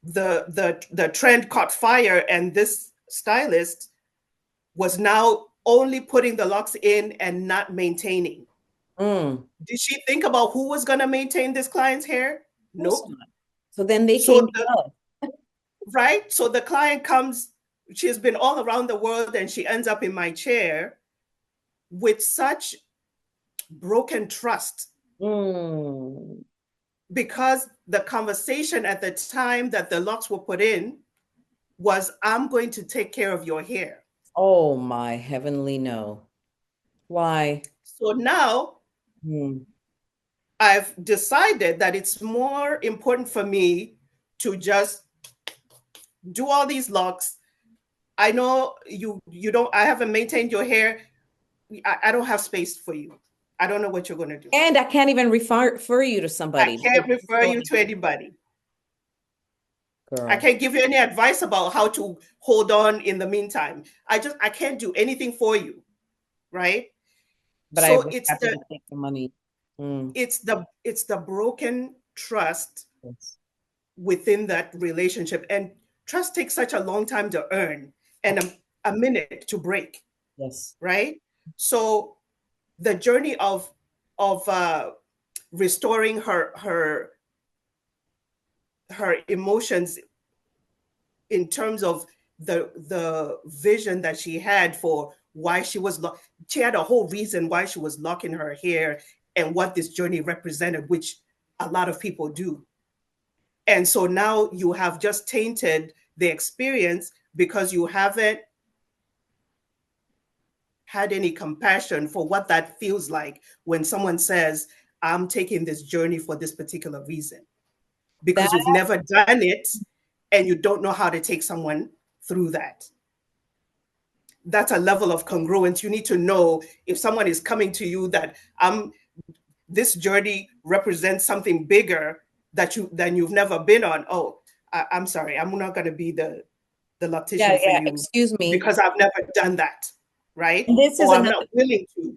the trend caught fire, and this stylist was now only putting the locks in and not maintaining. Mm. Did she think about who was going to maintain this client's hair? Of course Nope. not. So then they So came to us. right, so the client comes, she's been all around the world, and she ends up in my chair with such broken trust, Mm. because the conversation at the time that the locks were put in was, I'm going to take care of your hair. Oh my heavenly no. Why? So now Mm. I've decided that it's more important for me to just do all these locks. I know you don't, I haven't maintained your hair. I don't have space for you. I don't know what you're going to do. And I can't even refer you to I somebody can't because it's refer you going, to anybody. I girl. can't give you any advice about how to hold on in the meantime. I can't do anything for you, right? But I So was happy to take the money. Mm. it's the broken trust Yes. within that relationship, and trust takes such a long time to earn, and a minute to break, Yes. right? So the journey of restoring her emotions in terms of the vision that she had for why she had a whole reason why she was locking her hair, and what this journey represented, which a lot of people do. And so now you have just tainted the experience because you haven't had any compassion for what that feels like when someone says, I'm taking this journey for this particular reason, That because you've never done it and you don't know how to take someone through that. That's a level of congruence. You need to know, if someone is coming to you that this journey represents something bigger than you've never been on. Oh, I'm sorry, I'm not going to be the yeah, loctician for yeah, you excuse me. because I've never done that, right? And this is Or I'm another not willing to.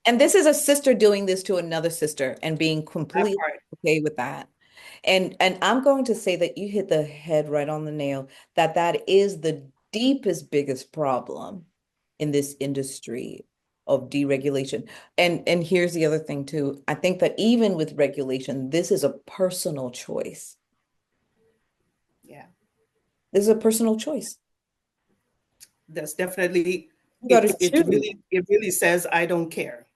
and this is a sister doing this to another sister and being That completely part. okay with that. And I'm going to say that you hit the head right on the nail, that that is the deepest, biggest problem in this industry of deregulation. And here's the other thing too. I think that even with regulation, this is a personal choice. This is a personal choice. That's definitely You got to it. It choose. really says I don't care.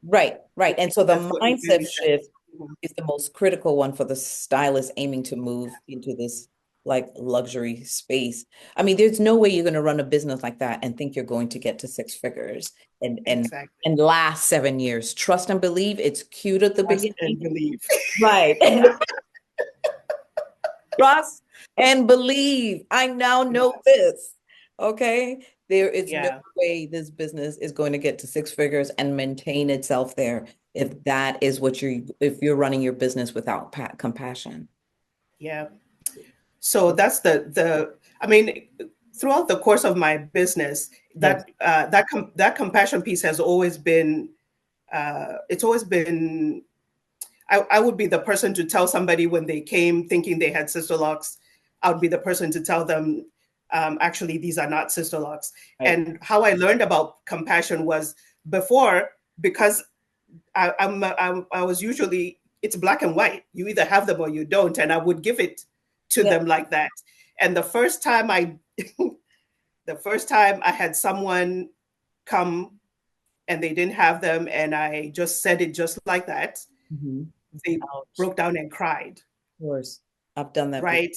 Right, right. And so the That's what it mindset really shift says. Mhm. is the most critical one for the stylist aiming to move into this like luxury space. I mean, there's no way you're going to run a business like that and think you're going to get to six figures and Exactly. last 7 years. Trust and believe. It's cute at the Trust and beginning. believe. Right. Trust and believe. I now know Yes. this. Okay. There is no Yeah. way this business is going to get to six figures and maintain itself there if that is what if you're running your business without compassion. Yeah. So that's I mean, throughout the course of my business, Yes. that compassion piece has always been it's always been I would be the person to tell somebody when they came thinking they had sister locks. I would be the person to tell them, actually, these are not sister locks. Right. And how I learned about compassion was before, because I was usually, it's black and white. You either have them or you don't. And I would give it to Yeah. them like that. And the first time I had someone come and they didn't have them, and I just said it just like that, Mhm. they Ouch. broke down and cried, Of course. I've done that before. right?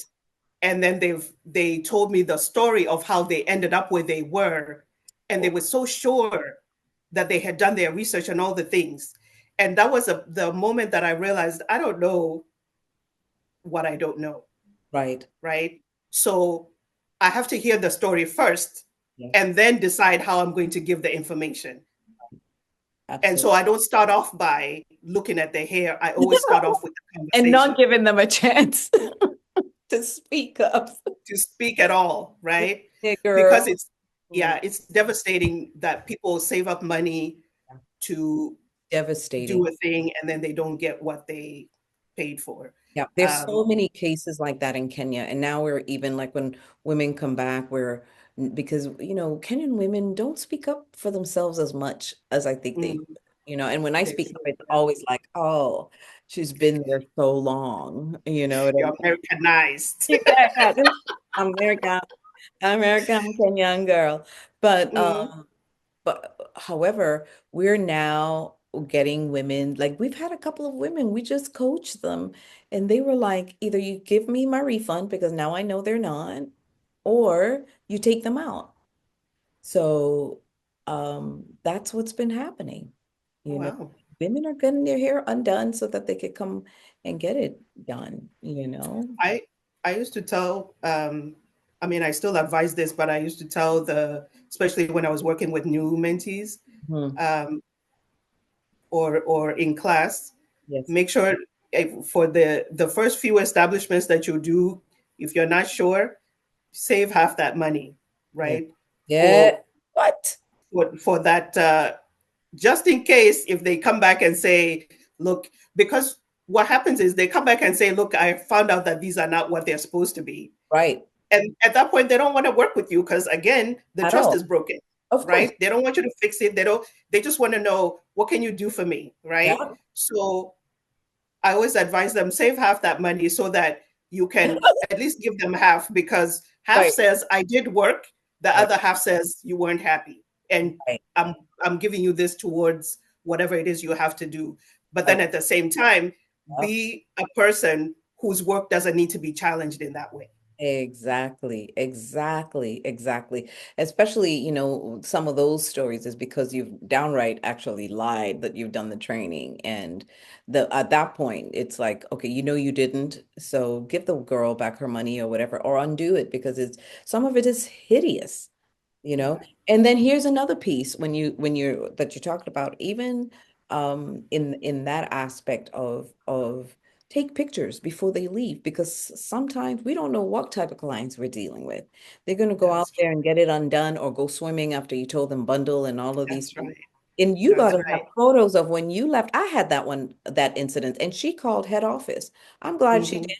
And then they told me the story of how they ended up where they were, and they were so sure that they had done their research and all the things. And that was the moment that I realized I don't know what I don't know, Right. right? So I have to hear the story first Yes. and then decide how I'm going to give the information. And Absolutely. so I don't start off by looking at the hair. I always start off with the And not conversation giving them a chance to speak up. to speak at all, right? Yeah, Because girl. it's, Mm, yeah, it's devastating that people save up money to do devastating. a thing and then they don't get what they paid for. Yeah, there's Um, so many cases like that in Kenya. And now we're even like when women come back, because, Kenyan women don't speak up for themselves as much as I think they, mm, and when I they speak up, should, it's always like, oh, she's been there so long, you know what I you're mean? Americanized. Yeah, this American, American Kenyan girl. But Mm, however, we're now getting women, like we've had a couple of women, we just coached them and they were like, either you give me my refund because now I know they're not, or you take them out. So that's what's been happening. You know, wow. women are getting their hair undone so that they could come and get it done. I I used to tell, I mean, I still advise this, but I used to tell especially when I was working with new mentees, Mhm. um, or in class, Yes. make sure, for the first few establishments that you do, if you're not sure, save half that money, Yeah. right? Yeah. For What? for that, just in case if they come back and say, look, because what happens is they come back and say, look, I found out that these are not what they're supposed to be. Right. And at that point, they don't want to work with you because, again, the At trust is all. broken, Of course. right? They don't want you to fix it. They just want to know, what can you do for me, right? Yeah. So I always advise them, save half that money so that you can at least give them half, because half Right. says I did work, the Right. other half says you weren't happy. And Right. I'm I'm giving you this towards whatever it is you have to do. But then Right. at the same time, Yep. be a person whose work doesn't need to be challenged in that way. Exactly, exactly, exactly. Especially, some of those stories is because you've downright actually lied that you've done the training. And at that point, it's like, okay, you didn't. So give the girl back her money or whatever, or undo it because some of it is hideous. you know Yeah, and then here's another piece that you talked about, even in that aspect of take pictures before they leave, because sometimes we don't know what type of clients we're dealing with. They're going to go out that's there true. and get it undone or go swimming after you told them bundle and all of these That's things. right. And you got That's to have right. photos of when you left. I had that incident, and she called head office. I'm glad she Hmm. did,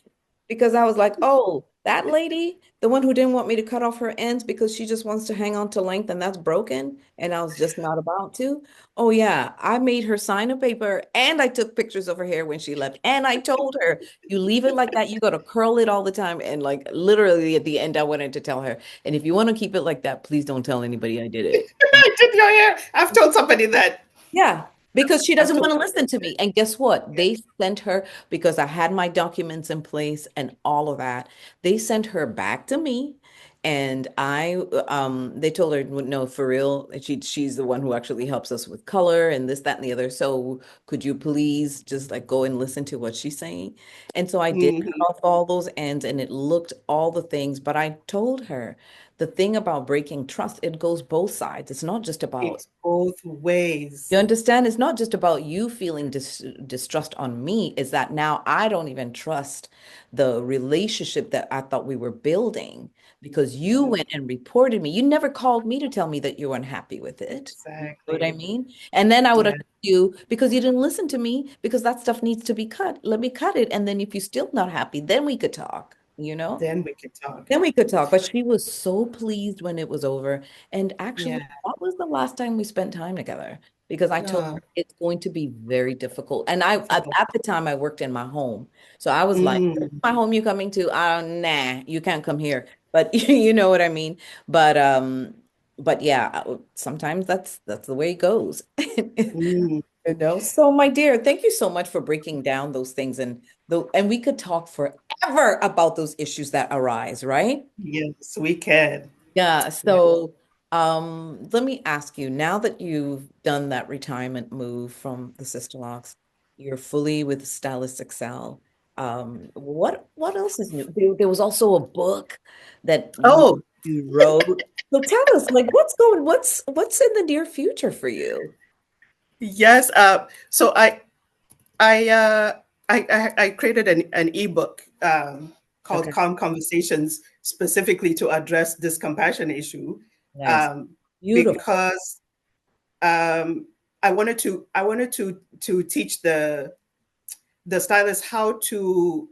because I was like, oh, That lady, the one who didn't want me to cut off her ends because she just wants to hang on to length and that's broken, and I was just not about to. Oh yeah, I made her sign a paper and I took pictures of her hair when she left. And I told her, you leave it like that, you got to curl it all the time. And like literally at the end, I wanted to tell her, and if you want to keep it like that, please don't tell anybody I did it. I did your hair. I've told somebody that. Yeah, because she I've doesn't told want to somebody listen to that. me. And guess what? Yeah. They sent her because I had my documents in place and all of that. They sent her back to me. And they told her, no, for real, she's the one who actually helps us with color and this, that, and the other. So could you please just like go and listen to what she's saying? And so I did cut Mhm. off all those ends and it looked all the things. But I told her the thing about breaking trust, it goes both sides. It's not just about It's both you ways. understand? It's not just about you feeling distrust on me, is that now I don't even trust the relationship that I thought we were building because you Yeah, went and reported me. You never called me to tell me that you were unhappy with it. You know what I exactly. mean? And then I would have Yeah. told you because you didn't listen to me because that stuff needs to be cut. Let me cut it. And then if you're still not happy, then we could talk, you know? Then we can talk. Then we could talk, but she was so pleased when it was over. And actually, Yeah. that was the last time we spent time together because I told Oh, her it's going to be very difficult. And difficult. at the time I worked in my home. So I was like, Mm, my home you coming to? Nah, you can't come here. But you know what I mean? But yeah, sometimes that's the way it goes. mm. You know, so my dear, thank you so much for breaking down those things and we could talk forever about those issues that arise, right? Yes, we can. Yeah, Yeah. so let me ask you, now that you've done that retirement move from the Sisterlocks, you're fully with Stylist Excel. What else is new? There was also a book that Oh, you wrote. So tell us, like, what's in the near future for you? yes. So I I created an ebook called Okay. Calm Conversations specifically to address this compassion issue, Nice. um, Beautiful. because I wanted to teach the stylist how to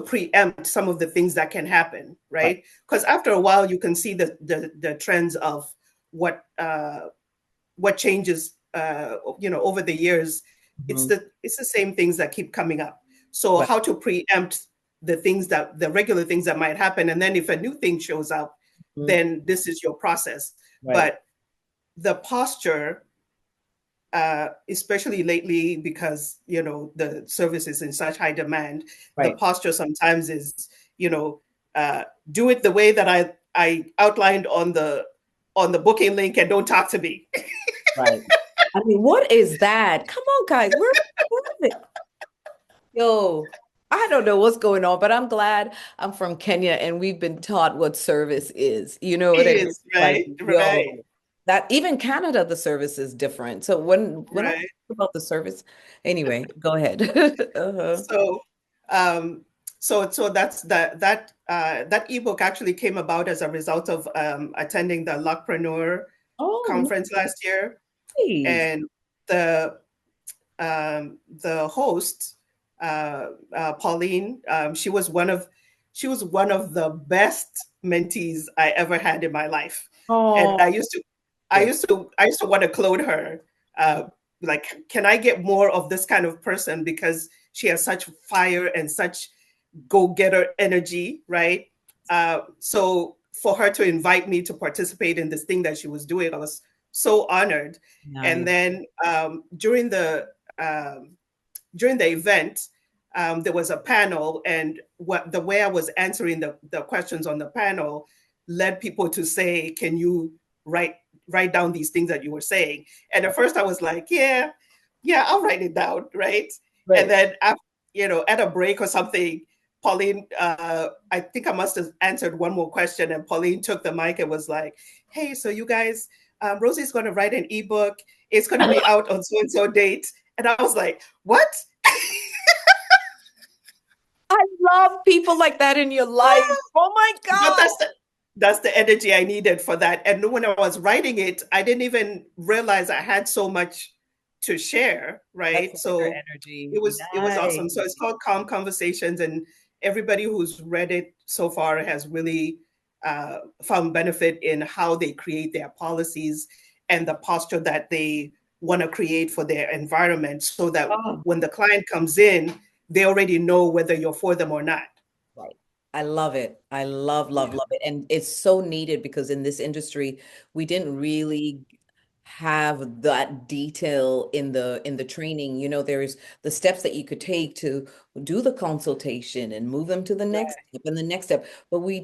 preempt some of the things that can happen, Right. right? Because after a while, you can see the trends of what what changes, over the years. Mhm. It's the same things that keep coming up. So Right. how to preempt the regular things that might happen, and then if a new thing shows up, Mhm. then this is your process. Right. But the posture, especially lately, because the service is in such high demand, the Right. posture sometimes is, you know, do it the way that I outlined on the booking link, and don't talk to me. Right. I mean, what is that? Come on, guys. We're yo. I don't know what's going on, but I'm glad I'm from Kenya and we've been taught what service is. You know what I mean? Is Like, right, right, yo, that even Canada, the service is different. So when I talk right. about the service, anyway, go ahead. Uh-huh. So, um, so that's that ebook actually came about as a result of attending the Lockpreneur Oh, conference last year, nice. and the the host, Pauline, she was one of the best mentees I ever had in my life, and Oh, good. I used to want to clone her. Like, can I get more of this kind of person, because she has such fire and such go-getter energy, right? So for her to invite me to participate in this thing that she was doing, I was so honored. And Nice. then um, during the event, there was a panel, and what the way I was answering the questions on the panel led people to say, "Can you write write down these things that you were saying?" And at first, I was like, "Yeah, yeah, I'll write it down, right?" And Right. then, at a break or something, Pauline, I think I must have answered one more question, and Pauline took the mic and was like, "Hey, so you guys, Rosie's going to write an ebook. It's going to be out on so and so date." And I was like, "What?" I love people like that in your life. Oh my But God. that's the energy I needed for that. And when I was writing it, I didn't even realize I had so much to share, That's right? such a good So energy. it was awesome. So Nice. it's called Calm Conversations, and everybody who's read it so far has really found benefit in how they create their policies and the posture that they want to create for their environment, so that Oh, when the client comes in, they already know whether you're for them or not. right. I love it. I love, love, Yeah, love it. And it's so needed because in this industry, we didn't really have that detail in the training. There's the steps that you could take to do the consultation and move them to the next right, step and the next step. But we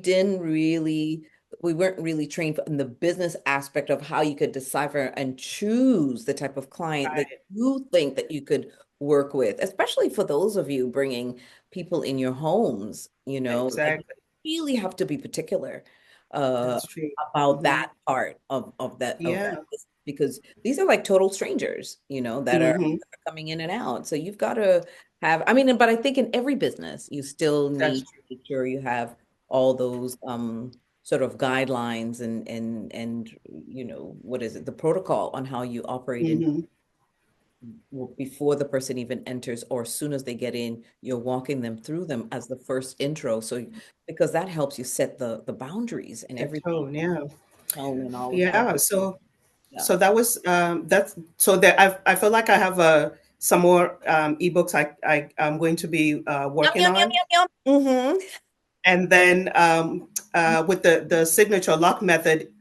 weren't really trained in the business aspect of how you could decipher and choose the type of client that right. you think that you could work with, especially for those of you bringing people in your homes, like Exactly. you really have to be particular uh That's true. about Hmm. that part of that Yeah. because these are like total strangers, Hmm. that are coming in and out. So you've got to have, I mean, but I think in every business, you still That's need to true. make sure you have all those sort of guidelines and what is it, the protocol on how you operate in Hmm. before the person even enters or as soon as they get in, you're walking them through them as the first intro. So because that helps you set the boundaries and The everything, tone, yeah. tone and all. Yeah. So Yeah. so that was that's so that I feel like I have some more ebooks I'm going to be Yum, working yum, yum, on. yum, yum. Mm-hmm. And then with the signature lock method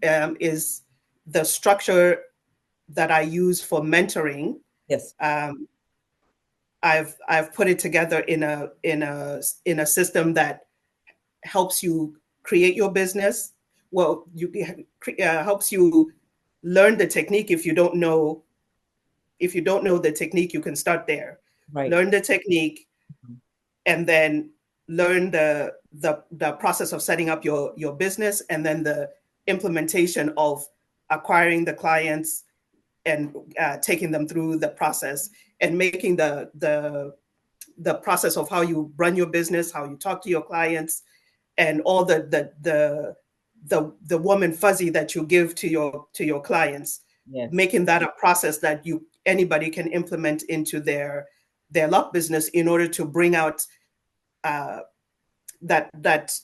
is the structure that I use for mentoring. Yes. Um, I've put it together in a system that helps you create your business. Well, you helps you learn the technique. If you don't know the technique, you can start there. Right. Learn the technique, and then learn the process of setting up your business, and then the implementation of acquiring the clients and taking them through the process and making the process of how you run your business, how you talk to your clients, and all the warm and fuzzy that you give to your clients, Yes. making that a process that anybody can implement into their lock business in order to bring out uh, that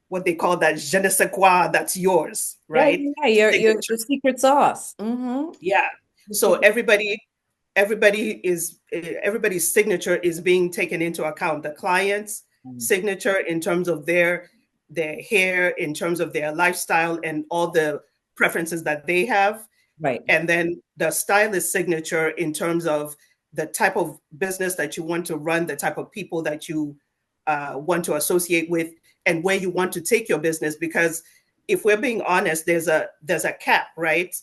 what they call that je ne sais quoi that's yours, Yeah, right? yeah, yeah. Your Signature. the secret sauce. Mm-hmm. Yeah. The So secret. everybody's signature is being taken into account. The client's Mm. signature in terms of their hair, in terms of their lifestyle, and all the preferences that they have, Right. and then the stylist signature in terms of the type of business that you want to run, the type of people that you want to associate with, and where you want to take your business. Because if we're being honest, there's a cap, right,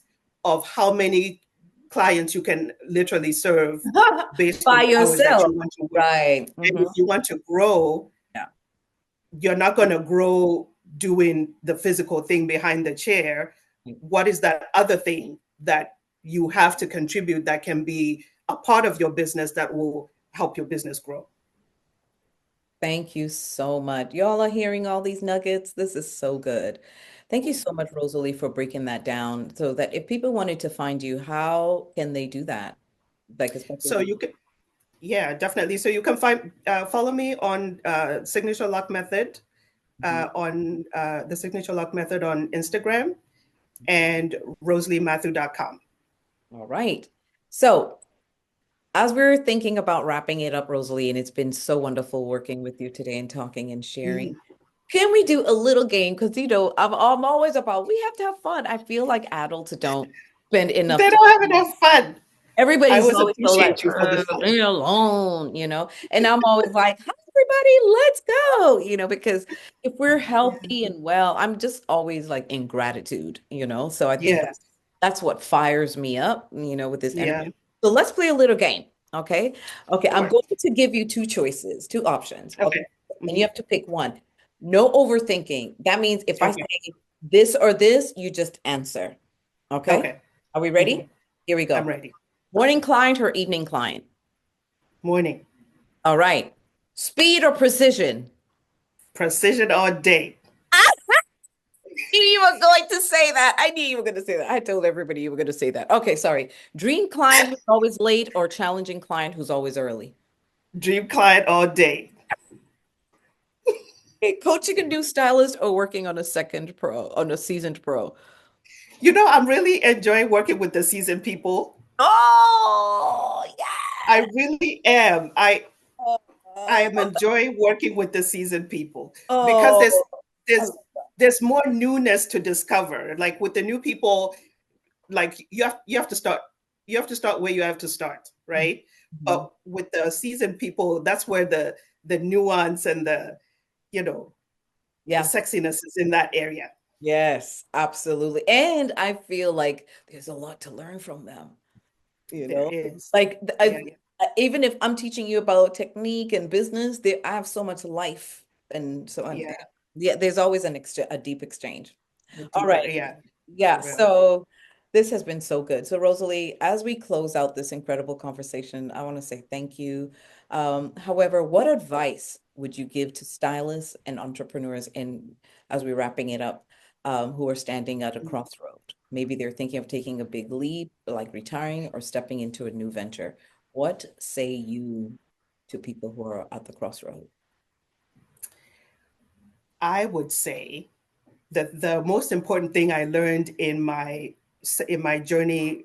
of how many clients you can literally serve based on By the hours that yourself. you want to work. Right. And Mm-hmm. if you want to grow, Yeah. you're not going to grow doing the physical thing behind the chair. What is that other thing that you have to contribute that can be a part of your business that will help your business grow? Thank you so much. Y'all are hearing all these nuggets. This is so good. Thank you so much, Rosalie, for breaking that down so that if people wanted to find you, how can they do that? Like, especially So you can, yeah, definitely. So you can follow me on Signature Lock Method, Mhm. on the Signature Lock Method on Instagram, and rosaliemathu.com. All right. So, as we're thinking about wrapping it up, Rosalie, and it's been so wonderful working with you today and talking and sharing. Mm-hmm. Can we do a little game? Because, I'm always about, we have to have fun. I feel like adults don't spend enough They time. don't have enough fun. I Everybody's always always so like, appreciate you for the leave fun. me alone. And I'm always like, hi, everybody, let's go, because if we're Yeah. healthy and well, I'm just always like in gratitude. So I think Yes. that's what fires me up, with this Yeah. energy. So let's play a little game. Okay. Okay. I'm Sure. going to give you two choices, two options. Okay. Okay. And you Hmm. have to pick one. No overthinking. That means if I Okay. say this or this, you just answer. Okay. Okay. Are we Hmm. ready? Here we I'm go. ready. Morning client or evening client? Morning. All right. Speed or precision? Precision all day. I knew you were going to say that. I knew you were going to say that. I told everybody you were going to say that. Okay, sorry. Dream client who's always late or challenging client who's always early? Dream client all day. Hey, coaching a new stylist or working on on a seasoned pro? I'm really enjoying working with the seasoned people. Oh, I really am. I yeah. am enjoying working with the seasoned people because Oh, I there's love that. there's more newness to discover. Like with the new people, like you have to start where you have to start, right? Mhm. But with the seasoned people, that's where the nuance and you know the Yeah. sexiness is in that area. Yes, absolutely. And I feel like there's a lot to learn from them, you There know? is. Like Yeah, yeah, even if I'm teaching you about technique and business, I have so much life and so on. yeah. Yeah, there's always a deep exchange. The All deeper, right. yeah, Yeah, for real. so this has been so good. So, Rosalie, as we close out this incredible conversation, I want to say thank you. However, what advice would you give to stylists and entrepreneurs as we're wrapping it up, who are standing at a crossroad? Maybe they're thinking of taking a big leap, like retiring or stepping into a new venture. What say you to people who are at the crossroad? I would say that the most important thing I learned in my journey,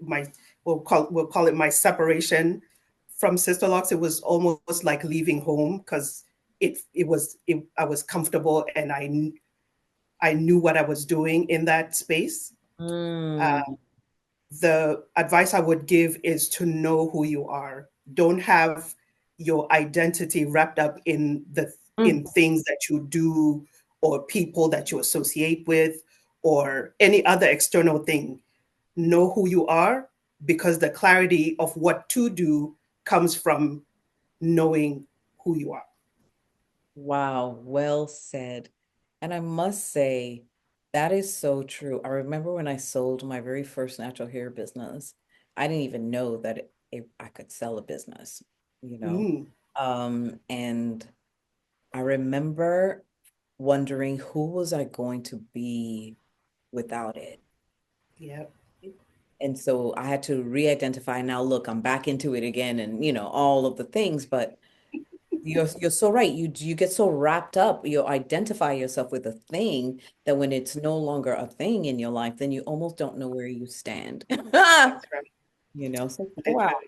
we'll call it my separation from Sisterlocks. It was almost like leaving home because I was comfortable and I knew what I was doing in that space. Uh, Mm, the advice I would give is to know who you are. Don't have your identity wrapped up in mm. things that you do or people that you associate with or any other external thing. Know who you are because the clarity of what to do comes from knowing who you are. Wow, well said. And I must say, that is so true. I remember when I sold my very first natural hair business, I didn't even know that I could sell a business, you know? Mm, And I remember wondering who was I going to be without it? yeah, And so I had to re-identify. Now, look, I'm back into it again and, all of the things, but you're so right. You get so wrapped up, you identify yourself with a thing that when it's no longer a thing in your life, then you almost don't know where you stand. that's right. So wow. Literally.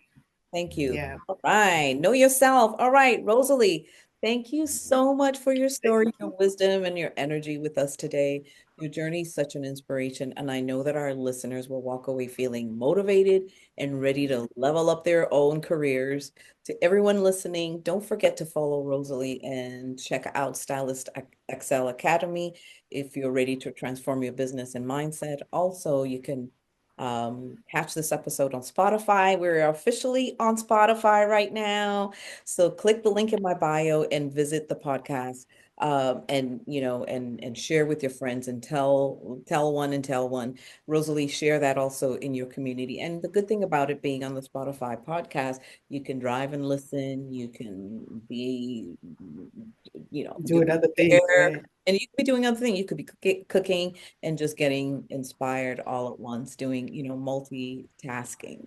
Thank you. Yeah. All right. Know yourself. All right, Rosalie, thank you so much for your Thank story, your you. wisdom, and your energy with us today. Your journey is such an inspiration, and I know that our listeners will walk away feeling motivated and ready to level up their own careers. To everyone listening, don't forget to follow Rosalie and check out Stylist Excel Academy if you're ready to transform your business and mindset. Also, you can catch this episode on Spotify. We're officially on Spotify right now. So click the link in my bio and visit the podcast. And and share with your friends and tell one and tell one. Rosalie, share that also in your community. And the good thing about it being on the Spotify podcast, you can drive and listen. You can be, Doing doing other things, hair, right? and you could be doing other things. You could be cooking and just getting inspired all at once, doing, multitasking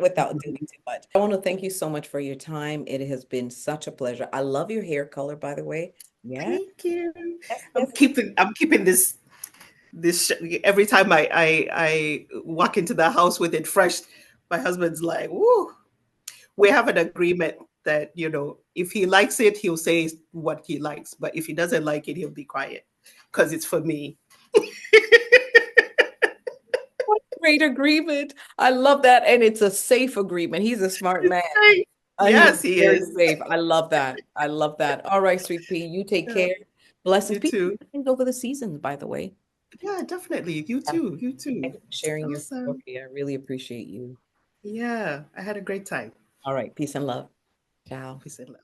without doing Mhm. too much. I want to thank you so much for your time. It has been such a pleasure. I love your hair color, by the way. Yeah. Thank you. Yes, I'm yes. keeping I'm keeping this every time I walk into the house with it fresh. My husband's like, "Woo." We have an agreement that if he likes it, he'll say what he likes, but if he doesn't like it, he'll be quiet because it's for me. What a great agreement. I love that. And it's a safe agreement. He's a smart man. Right. He's Yes, he very is. safe. I love that. I love that. All right, sweet pea, you take Yeah, care. Blessings. you Be too. over the seasons, by the way. Yeah, definitely. You Yeah. too. You too. Thank you for sharing your Awesome. story. I really appreciate you. Yeah, I had a great time. All right. Peace and love. Ciao. Peace and love.